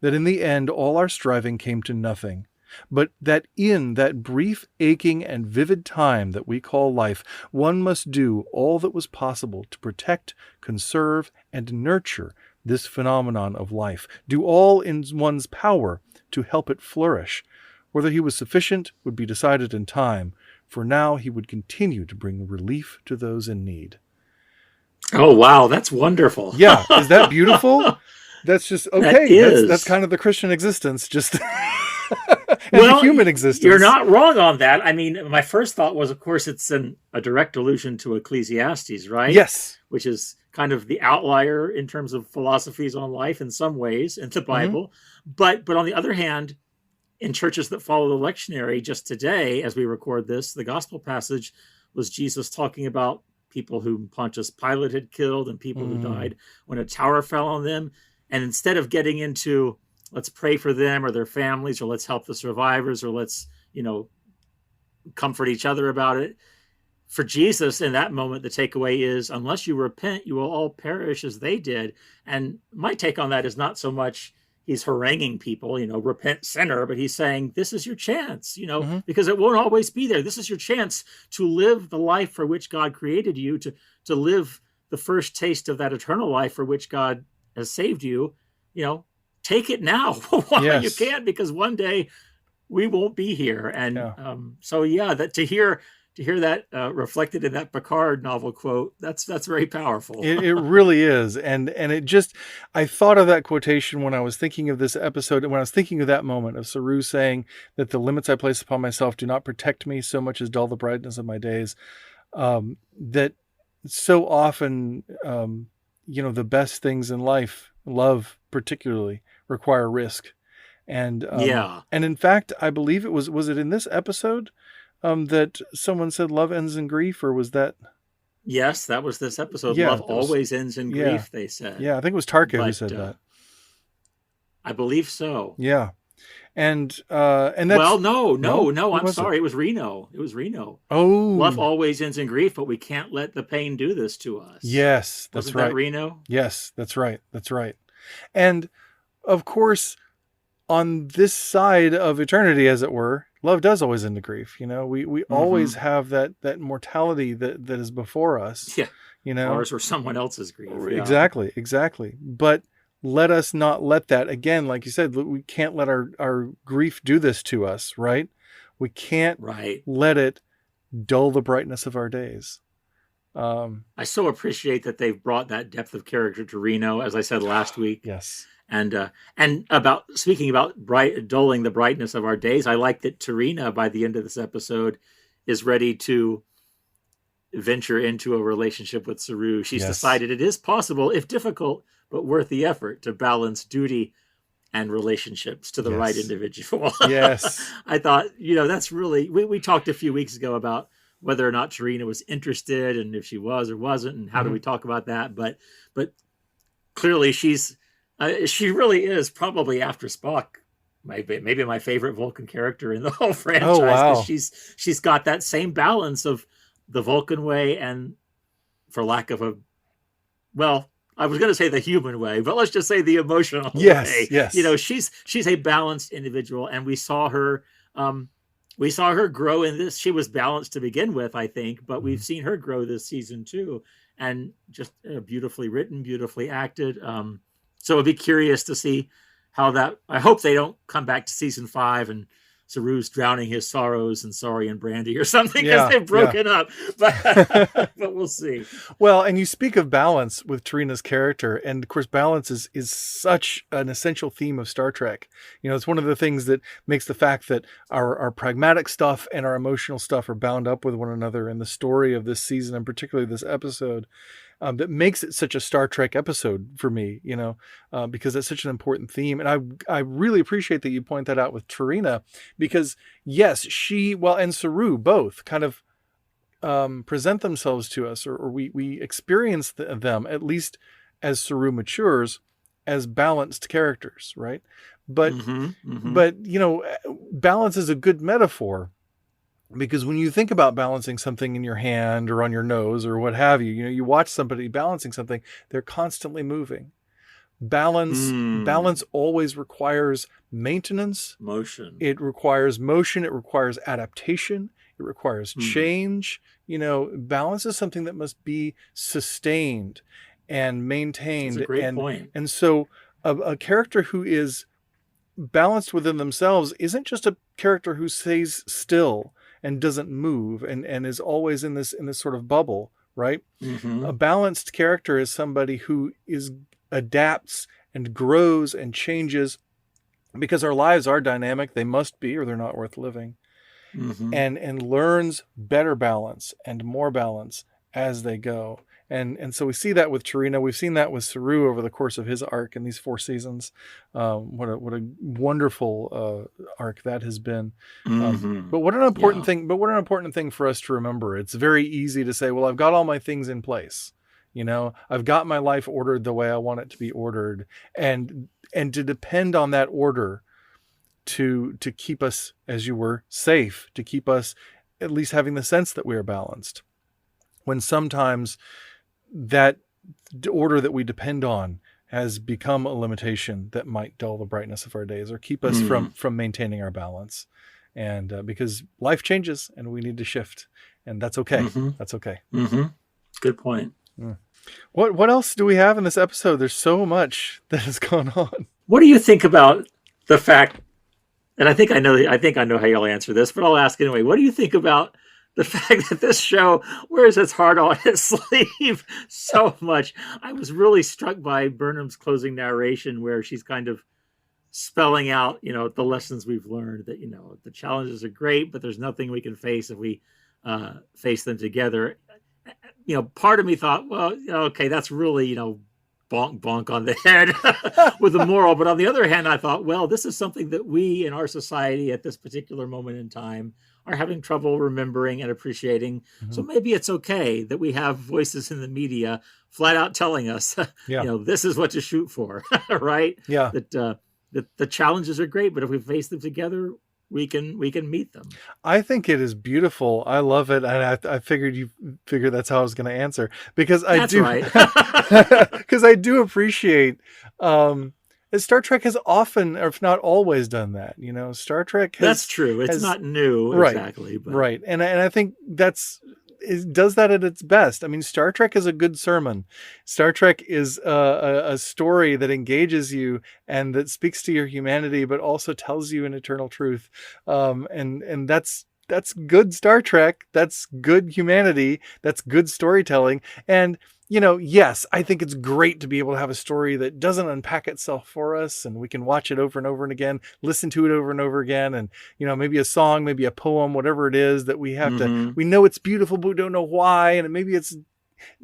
that in the end all our striving came to nothing, but that in that brief, aching, and vivid time that we call life, one must do all that was possible to protect, conserve, and nurture this phenomenon of life, do all in one's power to help it flourish. Whether he was sufficient would be decided in time, for now he would continue to bring relief to those in need. Oh, wow. That's wonderful. Yeah. Is that beautiful? That's just, okay. That's kind of the Christian existence, just and the human existence. You're not wrong on that. I mean, my first thought was, of course, it's a direct allusion to Ecclesiastes, right? Yes. Which is kind of the outlier in terms of philosophies on life in some ways in the Bible. But on the other hand, in churches that follow the lectionary, just today, as we record this, the gospel passage was Jesus talking about people whom Pontius Pilate had killed and people who died when a tower fell on them. And instead of getting into, let's pray for them or their families, or let's help the survivors, or let's, comfort each other about it, for Jesus in that moment, the takeaway is, unless you repent, you will all perish as they did. And my take on that is not so much he's haranguing people, repent, sinner, but he's saying, this is your chance, because it won't always be there. This is your chance to live the life for which God created you, to live the first taste of that eternal life for which God has saved you. Take it now while you can, because one day we won't be here. And that to hear that reflected in that Picard novel quote, that's very powerful. It really is. And it just, I thought of that quotation when I was thinking of this episode, and when I was thinking of that moment of Saru saying that the limits I place upon myself do not protect me so much as dull the brightness of my days. That so often, the best things in life, love particularly, require risk. And and in fact, I believe it was it in this episode that someone said love ends in grief, or was that? Yes, that was this episode. Love always ends in grief, they said. Yeah, I think it was Tarka who said that. I believe so. Yeah. And that's... Well, no, I'm sorry. It was Reno. Oh. Love always ends in grief, but we can't let the pain do this to us. Yes, that's Wasn't right. that Reno? Yes, that's right. That's right. And of course, on this side of eternity, as it were, love does always end in grief. We always have that mortality that is before us. Yeah. Ours or someone else's grief. Yeah. Exactly. But let us not let that, again, like you said, we can't let our grief do this to us, right? We can't let it dull the brightness of our days. I so appreciate that they've brought that depth of character to Reno, as I said last week. Yes. And about speaking about dulling the brightness of our days, I like that Tarina, by the end of this episode, is ready to venture into a relationship with Saru. She's decided it is possible, if difficult, but worth the effort, to balance duty and relationships to the right individual. Yes. I thought, that's really, we talked a few weeks ago about whether or not Cherishing was interested, and if she was or wasn't, and how do we talk about that? But clearly she really is, probably after Spock, maybe my favorite Vulcan character in the whole franchise, because she's got that same balance of the Vulcan way and, for lack of a, well, I was going to say the human way, but let's just say the emotional way. Yes. She's a balanced individual, and we saw her grow in this. She was balanced to begin with, I think, but we've seen her grow this season too, and just beautifully written, beautifully acted. So I'd be curious to see how that. I hope they don't come back to season 5 and Saru's drowning his sorrows in Sorry and Brandy or something, because they've broken up. But we'll see. Well, and you speak of balance with Cherishing's character, and of course, balance is such an essential theme of Star Trek. It's one of the things that makes the fact that our pragmatic stuff and our emotional stuff are bound up with one another in the story of this season, and particularly this episode. That makes it such a Star Trek episode for me, because it's such an important theme. And I really appreciate that you point that out with Cherishing, because yes, and Saru both kind of present themselves to us, or we experience them, at least as Saru matures, as balanced characters, right? But balance is a good metaphor. Because when you think about balancing something in your hand or on your nose or what have you, you watch somebody balancing something, they're constantly moving. Balance always requires maintenance. Motion. It requires motion. It requires adaptation. It requires change. Balance is something that must be sustained and maintained. That's a great point. And so a character who is balanced within themselves isn't just a character who stays still and doesn't move and is always in this sort of bubble, right? A balanced character is somebody who adapts and grows and changes, because our lives are dynamic. They must be, or they're not worth living. And learns better balance and more balance as they go. And so we see that with Cherishing. We've seen that with Saru over the course of his arc in these 4 seasons. What a wonderful arc that has been. But what an important thing! But what an important thing for us to remember. It's very easy to say, "Well, I've got all my things in place. I've got my life ordered the way I want it to be ordered," and to depend on that order to keep us, as you were, safe, to keep us at least having the sense that we are balanced. When sometimes that order that we depend on has become a limitation that might dull the brightness of our days or keep us from maintaining our balance. And because life changes and we need to shift, and that's okay. That's okay. Good point. What else do we have in this episode? There's so much that has gone on. What do you think about the fact, and I think I know how you'll answer this, but I'll ask anyway. What do you think about the fact that this show wears its heart on its sleeve so much? I was really struck by Burnham's closing narration, where she's kind of spelling out, the lessons we've learned, that, the challenges are great, but there's nothing we can face if we face them together. Part of me thought, well, okay, that's really, bonk, bonk on the head with the moral. But on the other hand, I thought, well, this is something that we in our society at this particular moment in time are having trouble remembering and appreciating. So maybe it's okay that we have voices in the media flat out telling us, this is what to shoot for, right? Yeah. That the challenges are great, but if we face them together, we can meet them. I think it is beautiful. I love it. And I figured that's how I was going to answer, because I do, right. because I do appreciate, Star Trek has often, or if not always, done that. Star Trek has. That's true. It's not new, right, exactly. But. Right, and I think it does that at its best. I mean, Star Trek is a good sermon. Star Trek is a story that engages you and that speaks to your humanity, but also tells you an eternal truth. And that's good Star Trek. That's good humanity. That's good storytelling. And yes, I think it's great to be able to have a story that doesn't unpack itself for us, and we can watch it over and over and again, listen to it over and over again. And, maybe a song, maybe a poem, whatever it is that we have we know it's beautiful, but we don't know why. And maybe it's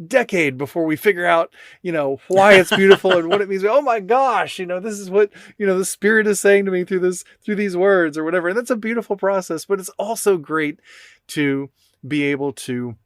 decade before we figure out, why it's beautiful and what it means. Oh my gosh, this is what, the Spirit is saying to me through these words or whatever. And that's a beautiful process, but it's also great to be able to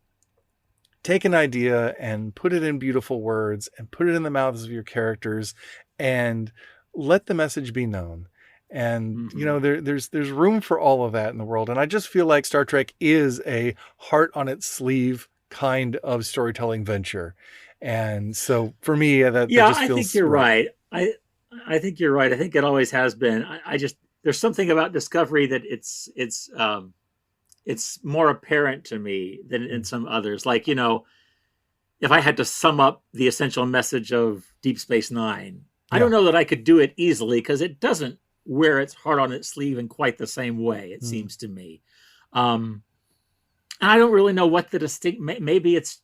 take an idea and put it in beautiful words and put it in the mouths of your characters and let the message be known. And, there's room for all of that in the world. And I just feel like Star Trek is a heart on its sleeve kind of storytelling venture. And so for me, that just I feels think you're right. I think you're right. I think it always has been. I just, there's something about Discovery that it's more apparent to me than in some others. Like, if I had to sum up the essential message of Deep Space Nine, I don't know that I could do it easily because it doesn't wear its heart on its sleeve in quite the same way, it seems to me. And I don't really know what the distinct, maybe it's,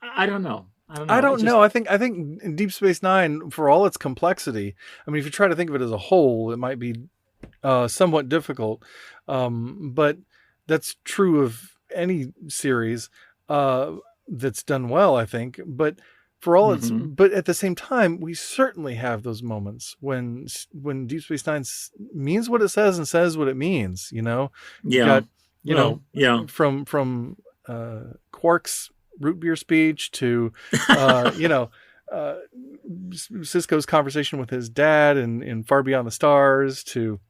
I don't know. I don't know. I think in Deep Space Nine, for all its complexity, I mean, if you try to think of it as a whole, it might be somewhat difficult. But that's true of any series that's done well, I think. But for all but at the same time, we certainly have those moments when Deep Space Nine means what it says and says what it means. You got, from Quark's root beer speech to Sisko's conversation with his dad in Far Beyond the Stars to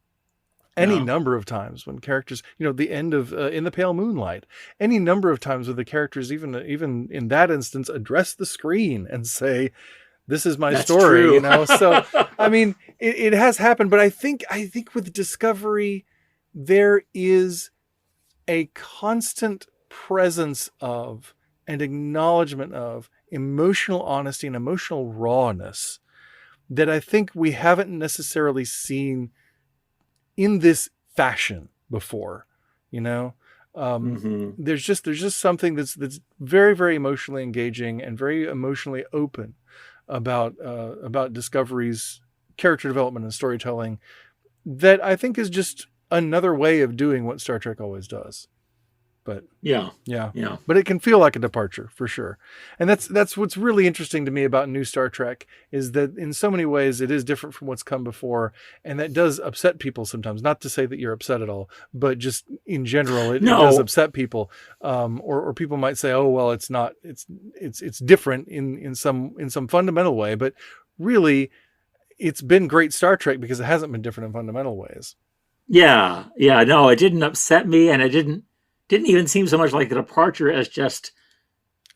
any number of times when characters, the end of In the Pale Moonlight, any number of times where the characters, even in that instance, address the screen and say, "This is my story." True. So I mean, it has happened, but I think with Discovery, there is a constant presence of and acknowledgement of emotional honesty and emotional rawness that I think we haven't necessarily seen in this fashion before. There's just something that's very, very emotionally engaging and very emotionally open about Discovery's character development and storytelling that I think is just another way of doing what Star Trek always does. But yeah. But it can feel like a departure for sure. And that's what's really interesting to me about new Star Trek is that in so many ways it is different from what's come before. And that does upset people sometimes. Not to say that you're upset at all, but just in general, it does upset people. Or people might say, oh, well, it's not, it's different in some fundamental way, but really it's been great Star Trek because it hasn't been different in fundamental ways. Yeah. No, it didn't upset me. And it didn't even seem so much like a departure as just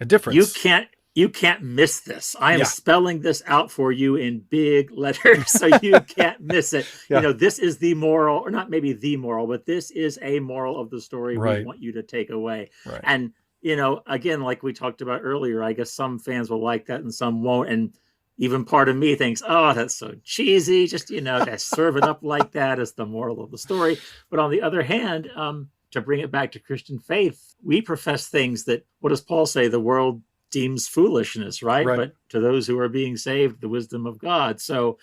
a difference. You can't miss this. I am spelling this out for you in big letters so you can't miss it. This is the moral, or not maybe the moral, but this is a moral of the story we want you to take away. Right. And, again, like we talked about earlier, I guess some fans will like that and some won't. And even part of me thinks, oh, that's so cheesy. Just, to serve it up like that as the moral of the story. But on the other hand, to bring it back to Christian faith, we profess things that, what does Paul say? The world deems foolishness, right? But to those who are being saved, the wisdom of God. So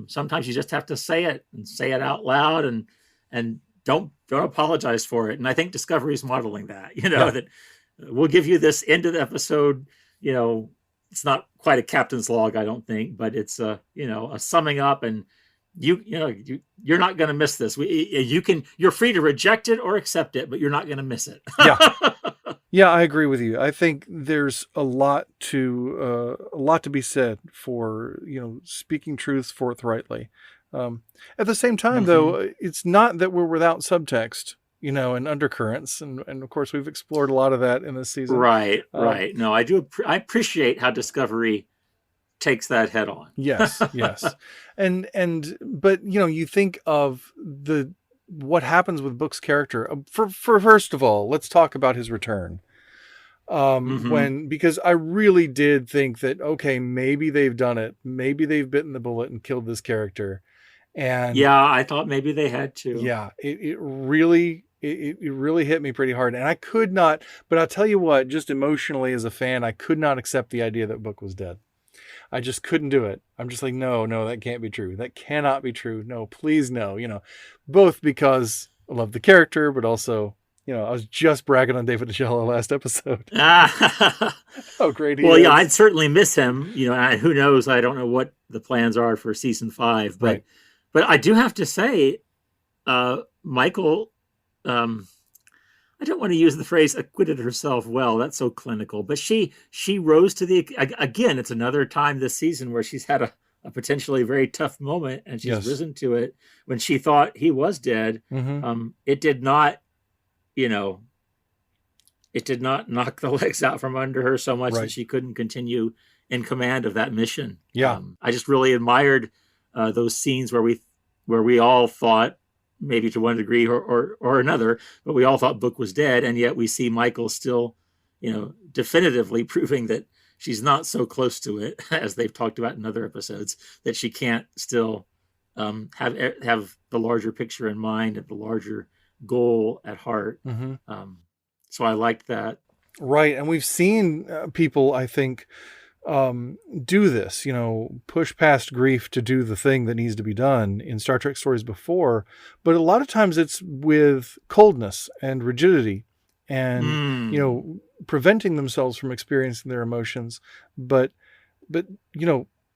sometimes you just have to say it and say it out loud and don't apologize for it. And I think Discovery is modeling that, that we'll give you this end of the episode, it's not quite a captain's log, I don't think, but it's a summing up, and you're not going to miss this. You're free to reject it or accept it, but you're not going to miss it. Yeah, I agree with you. I think there's a lot to be said for, speaking truths forthrightly. At the same time, though, it's not that we're without subtext, and undercurrents. And of course, we've explored a lot of that in this season. Right. No, I appreciate how Discovery takes that head on. Yes. But you think of what happens with Book's character. For first of all, let's talk about his return. Because I really did think that, okay, maybe they've done it. Maybe they've bitten the bullet and killed this character. And I thought maybe they had to. Yeah, it really hit me pretty hard. And I could not, but I'll tell you what, just emotionally as a fan, I could not accept the idea that Book was dead. I just couldn't do it. I'm just like, no, that can't be true. That cannot be true. No, please no. Both because I love the character, but also, I was just bragging on David DeCello last episode. How great he is. Well, yeah, I'd certainly miss him. Who knows? I don't know what the plans are for season 5, but I do have to say, Michael, I I don't want to use the phrase acquitted herself well. That's so clinical, but she rose to the, again, it's another time this season where she's had a potentially very tough moment, and she's Yes. risen to it. When she thought he was dead, Mm-hmm. it did not, you know, it did not knock the legs out from under her so much that Right. she couldn't continue in command of that mission. Yeah. I just really admired those scenes where we all thought, maybe to one degree or another, but we all thought Book was dead, and yet we see Michael still, definitively proving that she's not so close to it, as they've talked about in other episodes, that she can't still have the larger picture in mind and the larger goal at heart. Mm-hmm. So I liked that. Right. And we've seen people, I think, do this, push past grief to do the thing that needs to be done in Star Trek stories before. But a lot of times it's with coldness and rigidity and, preventing themselves from experiencing their emotions. But,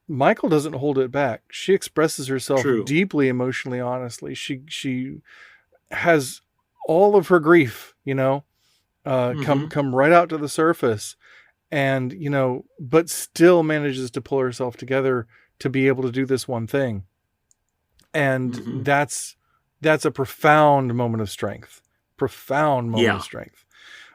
Michael doesn't hold it back. She expresses herself True. deeply, emotionally, honestly. She has all of her grief, come right out to the surface, and but still manages to pull herself together to be able to do this one thing. And that's a profound moment of strength.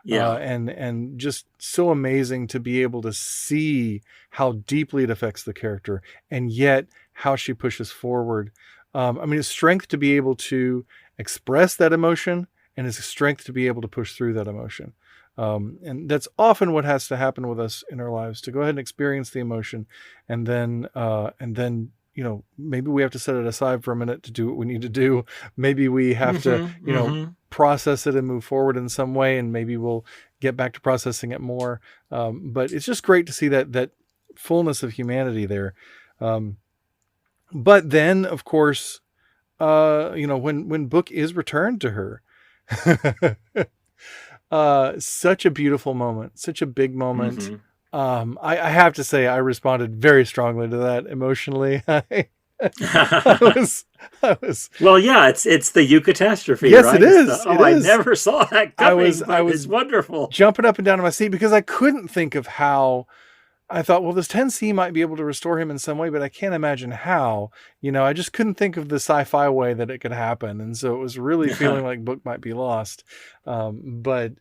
Yeah. And just so amazing to be able to see how deeply it affects the character, and yet how she pushes forward. It's strength to be able to express that emotion, and it's a strength to be able to push through that emotion. And that's often what has to happen with us in our lives, to go ahead and experience the emotion, and then maybe we have to set it aside for a minute to do what we need to do. Maybe we have to process it and move forward in some way, and maybe we'll get back to processing it more. But it's just great to see that fullness of humanity there. But then, of course, when Book is returned to her, such a beautiful moment, such a big moment. I have to say, I responded very strongly to that emotionally. I was. Well, yeah, it's the eucatastrophe. Yes, right? it is. I never saw that coming. I was it's wonderful. Jumping up and down in my seat because I couldn't think of how. I thought, well, this 10C might be able to restore him in some way, but I can't imagine how. I just couldn't think of the sci-fi way that it could happen, and so it was really feeling like Book might be lost. But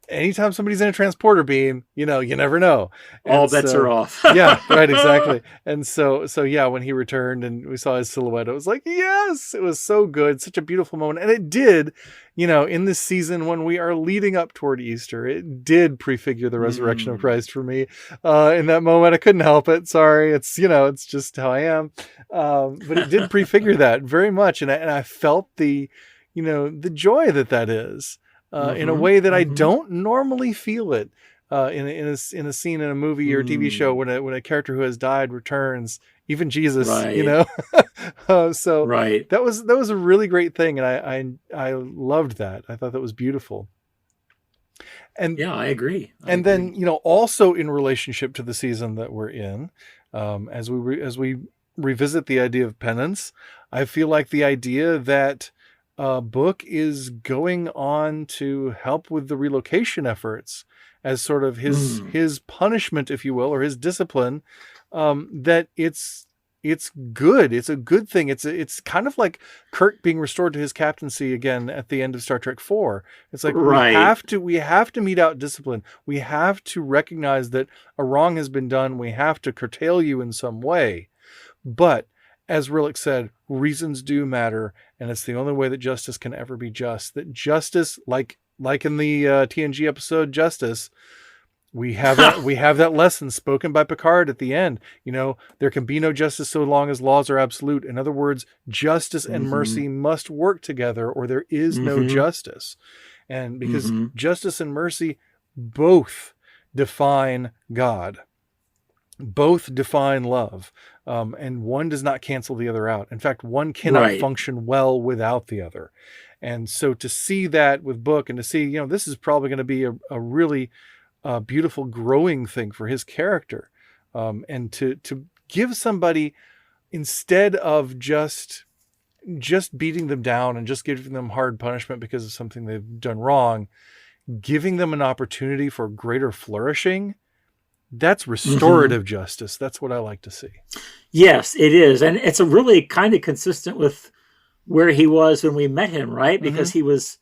anytime somebody's in a transporter beam, you never know. And all bets are off. Yeah, right, exactly. And so yeah, when he returned and we saw his silhouette, it was like, yes, it was so good, such a beautiful moment. And it did, in this season when we are leading up toward Easter, it did prefigure the resurrection of Christ for me. In that moment, I couldn't help it. Sorry, it's it's just how I am. But it did prefigure that very much, and I felt the the joy that is. In a way that I don't normally feel it in a scene in a movie or TV show when a character who has died returns, even Jesus, right. So right. that was a really great thing, and I loved that. I thought that was beautiful. And yeah, I agree. Then also in relationship to the season that we're in, as we revisit the idea of penance, I feel like the idea that Book is going on to help with the relocation efforts as sort of his punishment, if you will, or his discipline. That it's good. It's a good thing. It's kind of like Kirk being restored to his captaincy again at the end of Star Trek IV. It's like we have to mete out discipline. We have to recognize that a wrong has been done. We have to curtail you in some way. But as Rillick said, reasons do matter, and it's the only way that justice can ever be just. That justice, like in the TNG episode Justice, we have that lesson spoken by Picard at the end. There can be no justice so long as laws are absolute. In other words, justice and mercy must work together, or there is no justice. And because justice and mercy both define God. Both define love, and one does not cancel the other out. In fact, one cannot function well without the other. And so to see that with Book, and to see, this is probably going to be a really beautiful growing thing for his character, and to give somebody, instead of just just beating them down and just giving them hard punishment because of something they've done wrong, giving them an opportunity for greater flourishing, that's restorative justice. That's what I like to see. Yes, it is. And it's a really kind of consistent with where he was when we met him, right? Because he was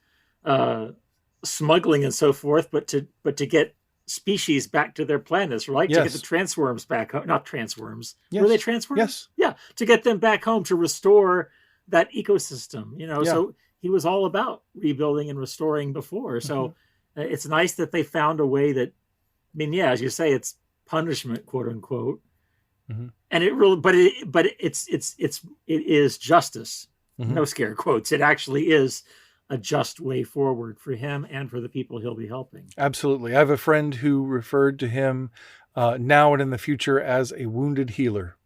smuggling and so forth, but to get species back to their planets, right? To get the transworms back home. Not transworms. Were they transworms? Yes. Yeah. To get them back home to restore that ecosystem, so he was all about rebuilding and restoring before. So it's nice that they found a way that, as you say, it's punishment, quote unquote. And it really, but it is justice. No scare quotes. It actually is a just way forward for him and for the people he'll be helping. Absolutely. I have a friend who referred to him now and in the future as a wounded healer.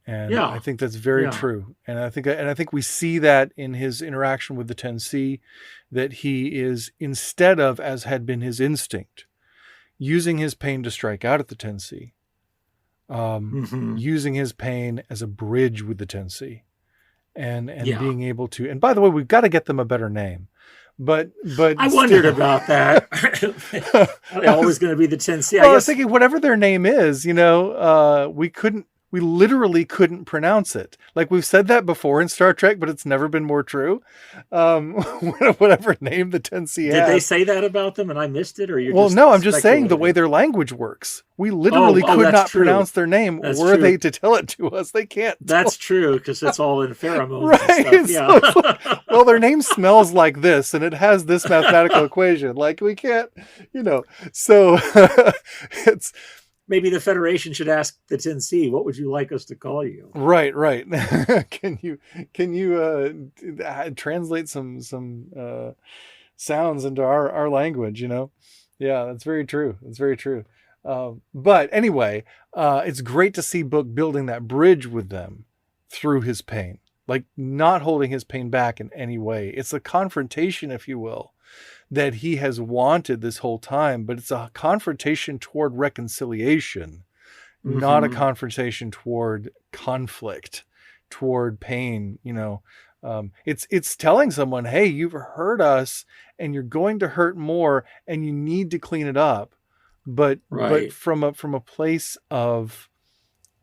And I think that's very true. And I think we see that in his interaction with the 10C, that he is, instead of, as had been his instinct, using his pain to strike out at the 10C, using his pain as a bridge with the 10C, and being able to, and by the way, we've got to get them a better name. But I wondered about that. Are they always going to be the 10C? I was thinking whatever their name is, we literally couldn't pronounce it. Like, we've said that before in Star Trek, but it's never been more true. Whatever name the 10C has. Did they say that about them and I missed it? Or I'm just saying the way their language works. We literally could not pronounce their name. Were they to tell it to us? They can't. That's true, because it's all in pheromones. Right. And stuff. Yeah. Well, their name smells like this, and it has this mathematical equation. Like, we can't, so it's... Maybe the Federation should ask the 10C, what would you like us to call you? Right. Can you translate some sounds into our language, Yeah, that's very true. That's very true. But anyway, it's great to see Book building that bridge with them through his pain, like not holding his pain back in any way. It's a confrontation, if you will, that he has wanted this whole time, but it's a confrontation toward reconciliation, not a confrontation toward conflict, toward pain. It's telling someone, hey, you've hurt us and you're going to hurt more and you need to clean it up. But from a place of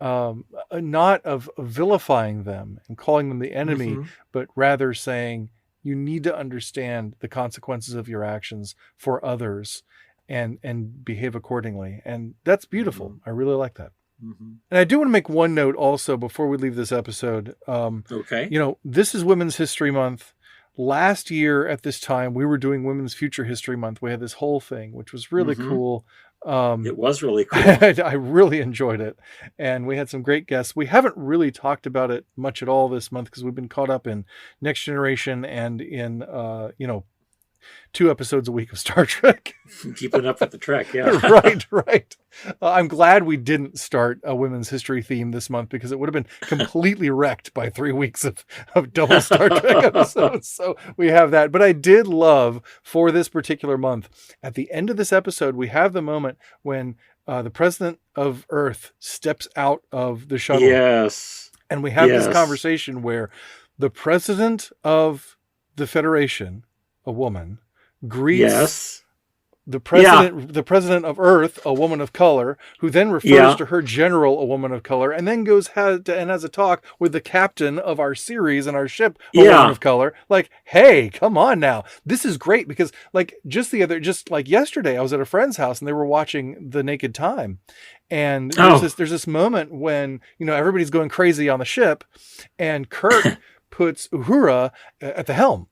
not of vilifying them and calling them the enemy, but rather saying, you need to understand the consequences of your actions for others and behave accordingly. And that's beautiful. I really like that. And I do want to make one note also before we leave this episode. Okay. This is Women's History Month. Last year at this time, we were doing Women's Future History Month. We had this whole thing, which was really cool. It was really cool. I really enjoyed it. And we had some great guests. We haven't really talked about it much at all this month because we've been caught up in Next Generation and in, 2 episodes a week of Star Trek. Keeping up with the Trek, yeah. Right. I'm glad we didn't start a women's history theme this month because it would have been completely wrecked by 3 weeks of double Star Trek episodes. So we have that. But I did love, for this particular month, at the end of this episode, we have the moment when the president of Earth steps out of the shuttle. Yes. And we have this conversation where the president of the Federation, a woman, greets the president of Earth, a woman of color, who then refers to her general, a woman of color, and then goes and has a talk with the captain of our series and our ship, a woman of color. Like, hey, come on now. This is great because just yesterday, I was at a friend's house and they were watching The Naked Time. And there's this moment when, everybody's going crazy on the ship and puts Uhura at the helm.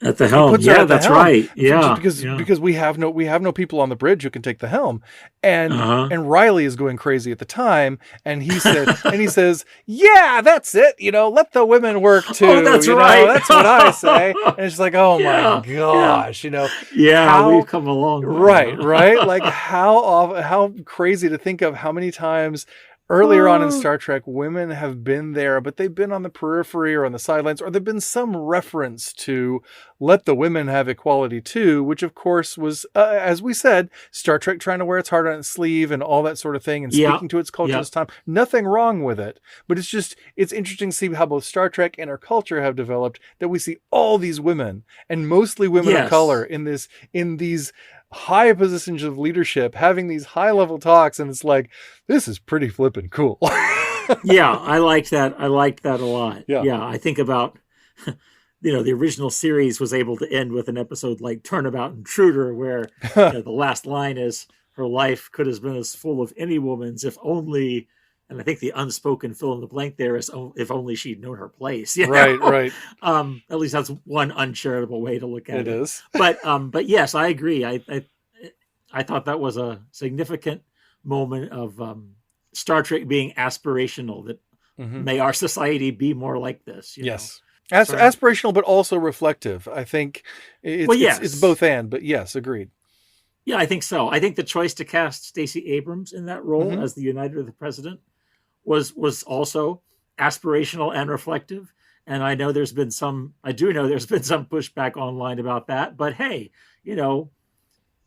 At the helm, that's right. Yeah, because we have no people on the bridge who can take the helm, and Riley is going crazy at the time, and he says, yeah, that's it. Let the women work too. Oh, that's right. That's what I say. And it's like, oh my gosh, we've come a long way. Right. Like how crazy to think of how many times earlier on in Star Trek, women have been there, but they've been on the periphery or on the sidelines, or there've been some reference to let the women have equality too, which of course was, as we said, Star Trek trying to wear its heart on its sleeve and all that sort of thing, and Yeah. speaking to its culture Yeah. this time. Nothing wrong with it, but it's interesting to see how both Star Trek and our culture have developed, that we see all these women, and mostly women of color, Yes. in these high positions of leadership, having these high level talks, and it's like, this is pretty flippin' cool. Yeah, I liked that. I liked that a lot. Yeah. Yeah, I think about, the original series was able to end with an episode like Turnabout Intruder, where the last line is, her life could have been as full of any woman's if only, and I think the unspoken fill in the blank there is, if only she'd known her place. Right. At least that's one uncharitable way to look at it. It is. But yes, I agree. I thought that was a significant moment of Star Trek being aspirational, that may our society be more like this. Yes. Aspirational, but also reflective. I think it's both and, but yes, agreed. Yeah, I think so. I think the choice to cast Stacey Abrams in that role as the Uniter of the President was also aspirational and reflective. And I do know there's been some pushback online about that, but hey,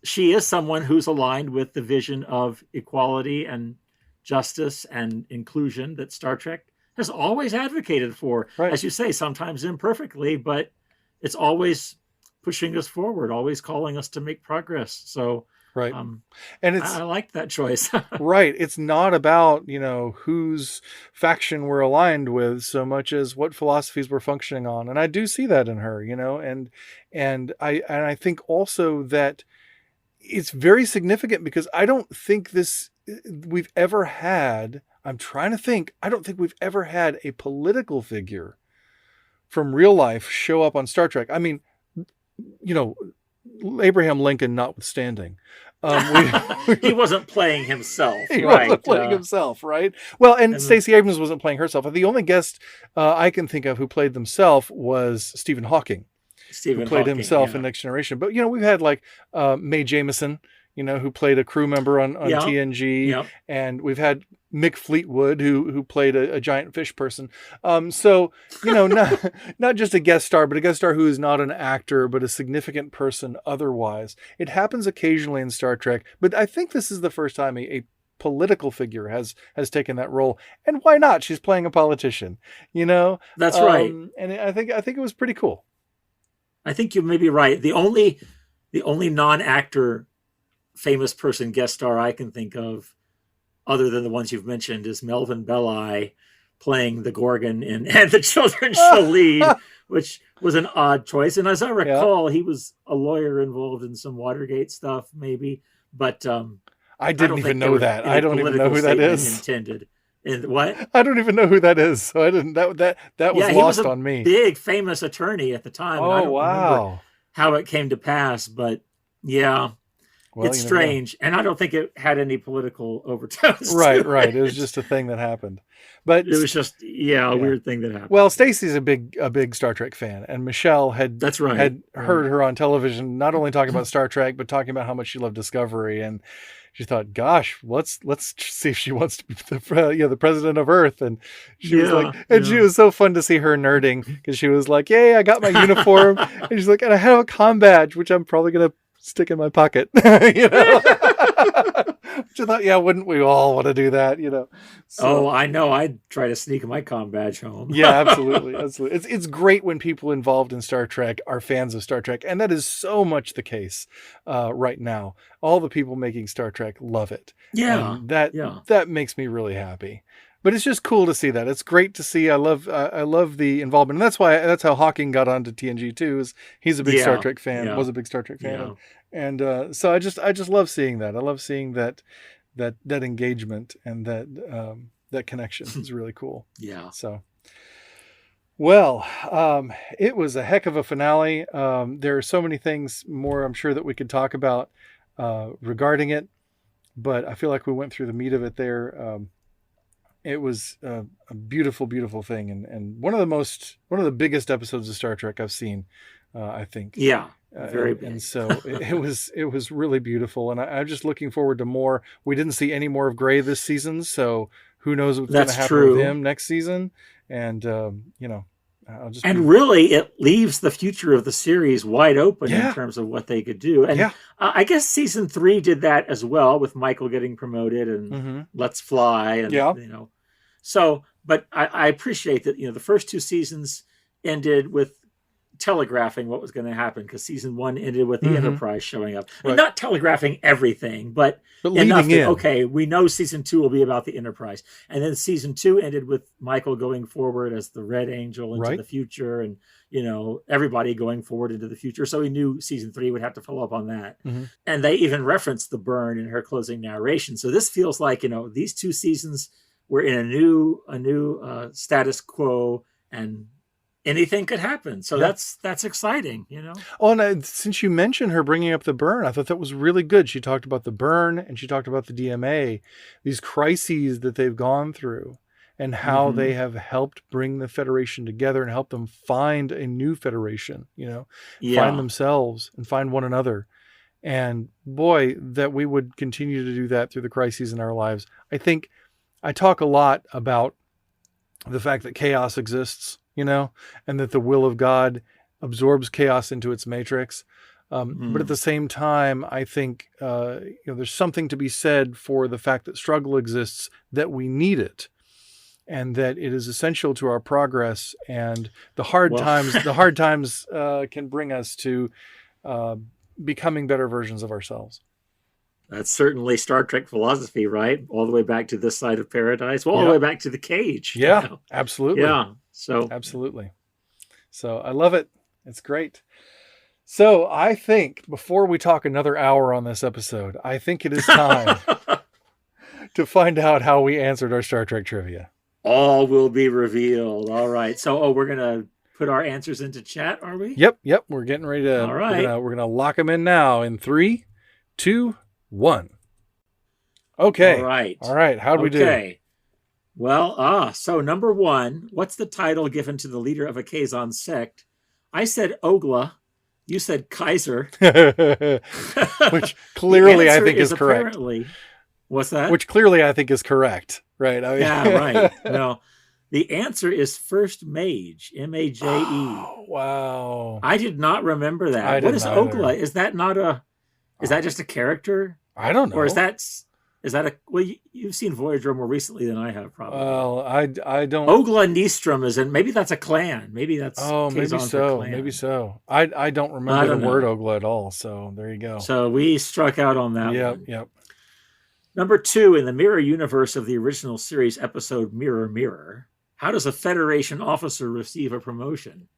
she is someone who's aligned with the vision of equality and justice and inclusion that Star Trek has always advocated for. Right. As you say, sometimes imperfectly, but it's always pushing us forward, always calling us to make progress. So, right. And I like that choice. Right. It's not about, whose faction we're aligned with so much as what philosophies we're functioning on. And I do see that in her, and I think also that it's very significant, because I don't think we've ever had, I'm trying to think, I don't think we've ever had a political figure from real life show up on Star Trek. I mean, Abraham Lincoln notwithstanding. He wasn't playing himself. He right. wasn't playing himself, right? Well, and Stacey Abrams wasn't playing herself. The only guest I can think of who played themselves was Stephen Hawking. Who played himself in Next Generation. But, we've had like Mae Jemison, who played a crew member on TNG. Yeah. And we've had Mick Fleetwood, who played a giant fish person. So, not just a guest star, but a guest star who is not an actor, but a significant person otherwise. It happens occasionally in Star Trek, but I think this is the first time a political figure has taken that role. And why not? She's playing a politician, That's right. And I think it was pretty cool. I think you may be right. The only non-actor famous person guest star I can think of, other than the ones you've mentioned, is Melvin Belli playing the Gorgon in And the Children Shall Lead, which was an odd choice. And as I recall, he was a lawyer involved in some Watergate stuff, maybe. But I didn't even know that. I don't even know who that is. Intended. And what? I don't even know who that is. So I didn't. That was lost on me. Big famous attorney at the time. Oh, and I don't wow! remember how it came to pass, but yeah, it's strange, and I don't think it had any political overtones. Right. It was just a thing that happened. But it was just a weird thing that happened. Well, Stacey's a big Star Trek fan, and Michelle had heard her on television, not only talking about Star Trek, but talking about how much she loved Discovery, and she thought, "Gosh, let's see if she wants to be the president of Earth." And she was like, she was so fun to see her nerding, because she was like, "Yay, I got my uniform," and she's like, "And I have a comm badge, which I'm probably gonna stick in my pocket." Which I thought, wouldn't we all want to do that? So, I know. I'd try to sneak my comm badge home. Yeah, absolutely. It's great when people involved in Star Trek are fans of Star Trek, and that is so much the case right now. All the people making Star Trek love it. Yeah, and that makes me really happy. But it's just cool to see that. It's great to see. I love the involvement, and that's how Hawking got onto TNG too. Is he's a big Star Trek fan. Was a big Star Trek fan, and so I just love seeing that. I love seeing that engagement and that connection is really cool. Yeah. So, well, it was a heck of a finale. There are so many things more I'm sure that we could talk about regarding it, but I feel like we went through the meat of it there. It was a beautiful, beautiful thing, and one of the biggest episodes of Star Trek I've seen. I think. Yeah. Very big. And so it was really beautiful, and I'm just looking forward to more. We didn't see any more of Gray this season, so who knows what's going to That's happen true. with him next season. And, I'll just really, it leaves the future of the series wide open in Yeah. terms of what they could do. And Yeah. I guess season 3 did that as well, with Michael getting promoted and Mm-hmm. Let's Fly. And, Yeah. So, but I appreciate that, the first 2 seasons ended with telegraphing what was going to happen, because season 1 ended with the Mhm. Enterprise showing up. Right. Not telegraphing everything, but leading enough that, in. okay, we know season 2 will be about the Enterprise. And then season 2 ended with Michael going forward as the Red Angel into Right. the future, and everybody going forward into the future. So we knew season 3 would have to follow up on that. Mhm. And they even referenced the burn in her closing narration. So this feels like, these 2 seasons were in a new status quo, and anything could happen. So Yeah. that's exciting, Oh, and since you mentioned her bringing up the burn, I thought that was really good. She talked about the burn and she talked about the DMA, these crises that they've gone through, and how Mhm. they have helped bring the Federation together and help them find a new Federation, find themselves and find one another. And boy, that we would continue to do that through the crises in our lives. I think I talk a lot about the fact that chaos exists, and that the will of God absorbs chaos into its matrix. But at the same time, I think there's something to be said for the fact that struggle exists, that we need it, and that it is essential to our progress. And the hard times can bring us to becoming better versions of ourselves. That's certainly Star Trek philosophy, right? All the way back to this side of paradise. Well, all the way back to the cage. Yeah, absolutely. Yeah. So absolutely. So I love it. It's great. So I think before we talk another hour on this episode, I think it is time to find out how we answered our Star Trek trivia. All will be revealed. All right. So, we're going to put our answers into chat, are we? Yep. We're getting ready to. All right. We're gonna lock them in now in 3, 2, 1. Okay. All right. How'd we do? Okay. Well, so number 1, what's the title given to the leader of a Kazon sect? I said Ogla. You said Kaiser. Which clearly I think is correct. What's that? Which clearly I think is correct. Right. Yeah, right. No. The answer is First Mage, M-A-J-E. Oh, wow. I did not remember that. What is Ogla? Is that just a character? I don't know. Or is that well, you've seen Voyager more recently than I have, probably. Well, I don't. Ogla Nistrum maybe that's a clan. Maybe that's maybe so. Maybe so. I don't remember the word Ogla at all. So there you go. So we struck out on that one. Yep. Number 2, in the mirror universe of the original series episode Mirror Mirror, how does a Federation officer receive a promotion?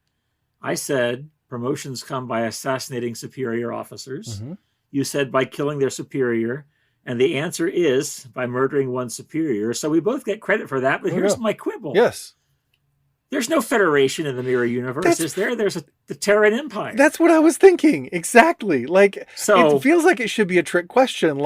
I said promotions come by assassinating superior officers. Mm-hmm. You said by killing their superior. And the answer is by murdering one superior. So we both get credit for that. But here's my quibble. Yes. There's no Federation in the mirror universe, is there? There's the Terran Empire. That's what I was thinking. Exactly. So it feels like it should be a trick question.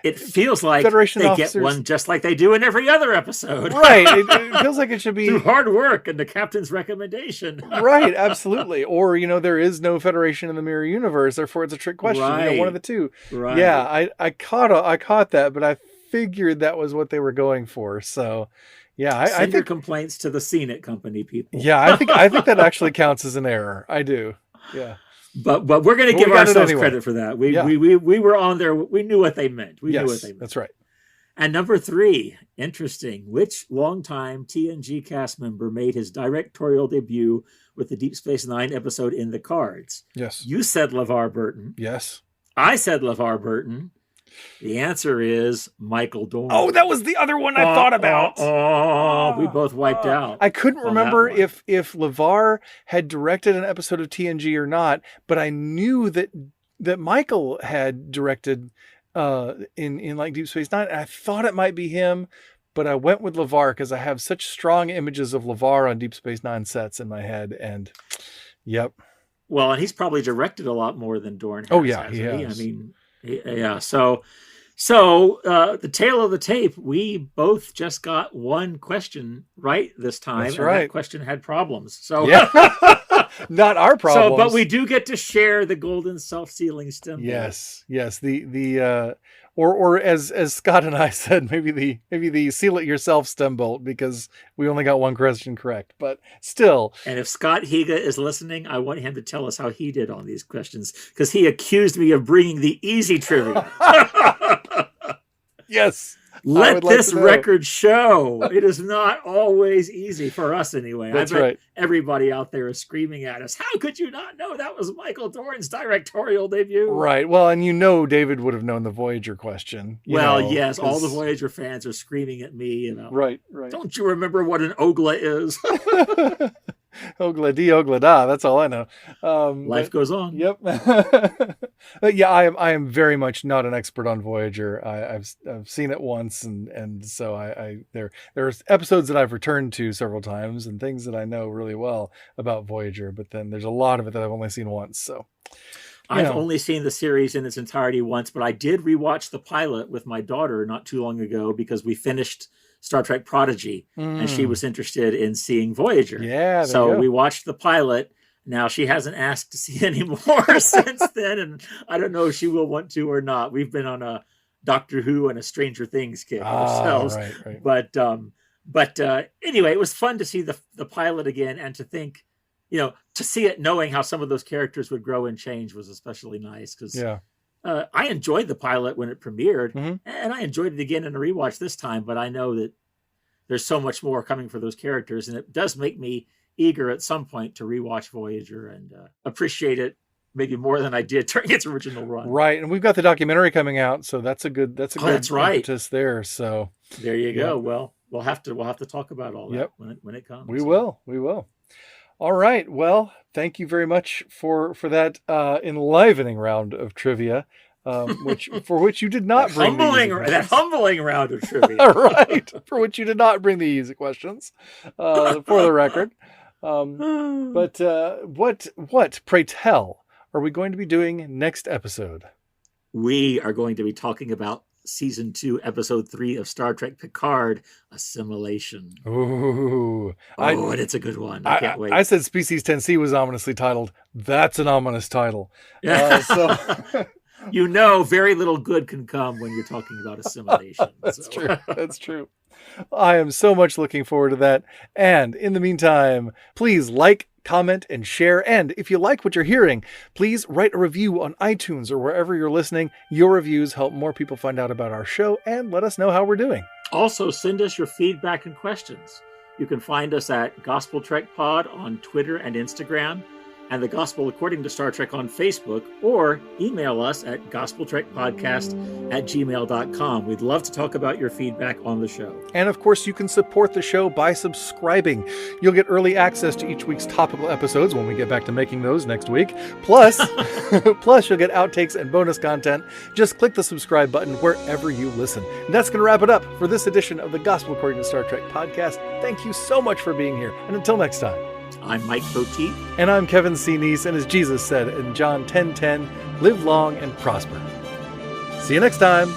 It feels like Federation they officers get one just like they do in every other episode. Right. It feels like it should be through hard work and the captain's recommendation. Right. Absolutely. Or, there is no Federation in the mirror universe. Therefore, it's a trick question. Right. One of the two. Right. Yeah. I caught that, but I figured that was what they were going for. So, yeah, I Send think your complaints to the CNET company people. Yeah, I think that actually counts as an error. I do. Yeah. But we're going to give ourselves credit for that. We were on there. We knew what they meant. We knew what they meant. That's right. And number 3, interesting. Which longtime TNG cast member made his directorial debut with the Deep Space Nine episode In the Cards? Yes. You said LeVar Burton. Yes. I said LeVar Burton. The answer is Michael Dorn. Oh, that was the other one I thought about. We both wiped out. I couldn't remember if LeVar had directed an episode of TNG or not, but I knew that Michael had directed in like Deep Space Nine. And I thought it might be him, but I went with LeVar because I have such strong images of LeVar on Deep Space Nine sets in my head. And yep. Well, and he's probably directed a lot more than Dorn has. Oh yeah, he has. I mean. Yeah. So the tail of the tape, we both just got one question right this time. That's right. That question had problems. So yeah. Not our problem. So, but we do get to share the golden self-sealing stem. Yes. The Or as Scott and I said, maybe the seal it yourself stem bolt, because we only got one question correct. But still. And if Scott Higa is listening, I want him to tell us how he did on these questions, because he accused me of bringing the easy trivia. Yes. Let this record show it is not always easy for us anyway. That's I bet right. everybody out there is screaming at us. How could you not know that was Michael Dorn's directorial debut? Right. Well, and David would have known the Voyager question. Yes, all the Voyager fans are screaming at me. Right. Don't you remember what an Ogla is? Ogla di Ogla da. That's all I know. Life goes on. Yep. Yeah, I am very much not an expert on Voyager. I've seen it once, and so there's episodes that I've returned to several times and things that I know really well about Voyager. But then there's a lot of it that I've only seen once. So I've only seen the series in its entirety once, but I did rewatch the pilot with my daughter not too long ago because we finished Star Trek Prodigy, and she was interested in seeing Voyager. Yeah. So we watched the pilot. Now, she hasn't asked to see any more since then, and I don't know if she will want to or not. We've been on a Doctor Who and a Stranger Things kick ourselves. Right. But anyway, it was fun to see the pilot again, and to think, to see it knowing how some of those characters would grow and change was especially nice, because I enjoyed the pilot when it premiered, and I enjoyed it again in a rewatch this time, but I know that there's so much more coming for those characters, and it does make me eager at some point to rewatch Voyager and appreciate it maybe more than I did during its original run. Right, and we've got the documentary coming out, so that's a good right. impetus there. So there you go. Well, we'll have to talk about all that when it comes. We will. All right. Well, thank you very much for that enlivening round of trivia, for which you did not bring that humbling round of trivia. Right, for which you did not bring the easy questions, for the record. But what, pray tell, are we going to be doing next episode? We are going to be talking about Season 2, Episode 3 of Star Trek Picard, Assimilation. Ooh. And it's a good one. I can't wait. I said Species 10C was ominously titled. That's an ominous title. Very little good can come when you're talking about assimilation. True. That's true. I am so much looking forward to that. And in the meantime, please like, comment, and share. And if you like what you're hearing, please write a review on iTunes or wherever you're listening. Your reviews help more people find out about our show and let us know how we're doing. Also, send us your feedback and questions. You can find us at Gospel Trek Pod on Twitter and Instagram, and The Gospel According to Star Trek on Facebook, or email us at gospeltrekpodcast@gmail.com. We'd love to talk about your feedback on the show. And of course, you can support the show by subscribing. You'll get early access to each week's topical episodes when we get back to making those next week. Plus, you'll get outtakes and bonus content. Just click the subscribe button wherever you listen. And that's going to wrap it up for this edition of the Gospel According to Star Trek podcast. Thank you so much for being here. And until next time. I'm Mike Poteet. And I'm Kevin C. Neese. And as Jesus said in John 10:10, live long and prosper. See you next time.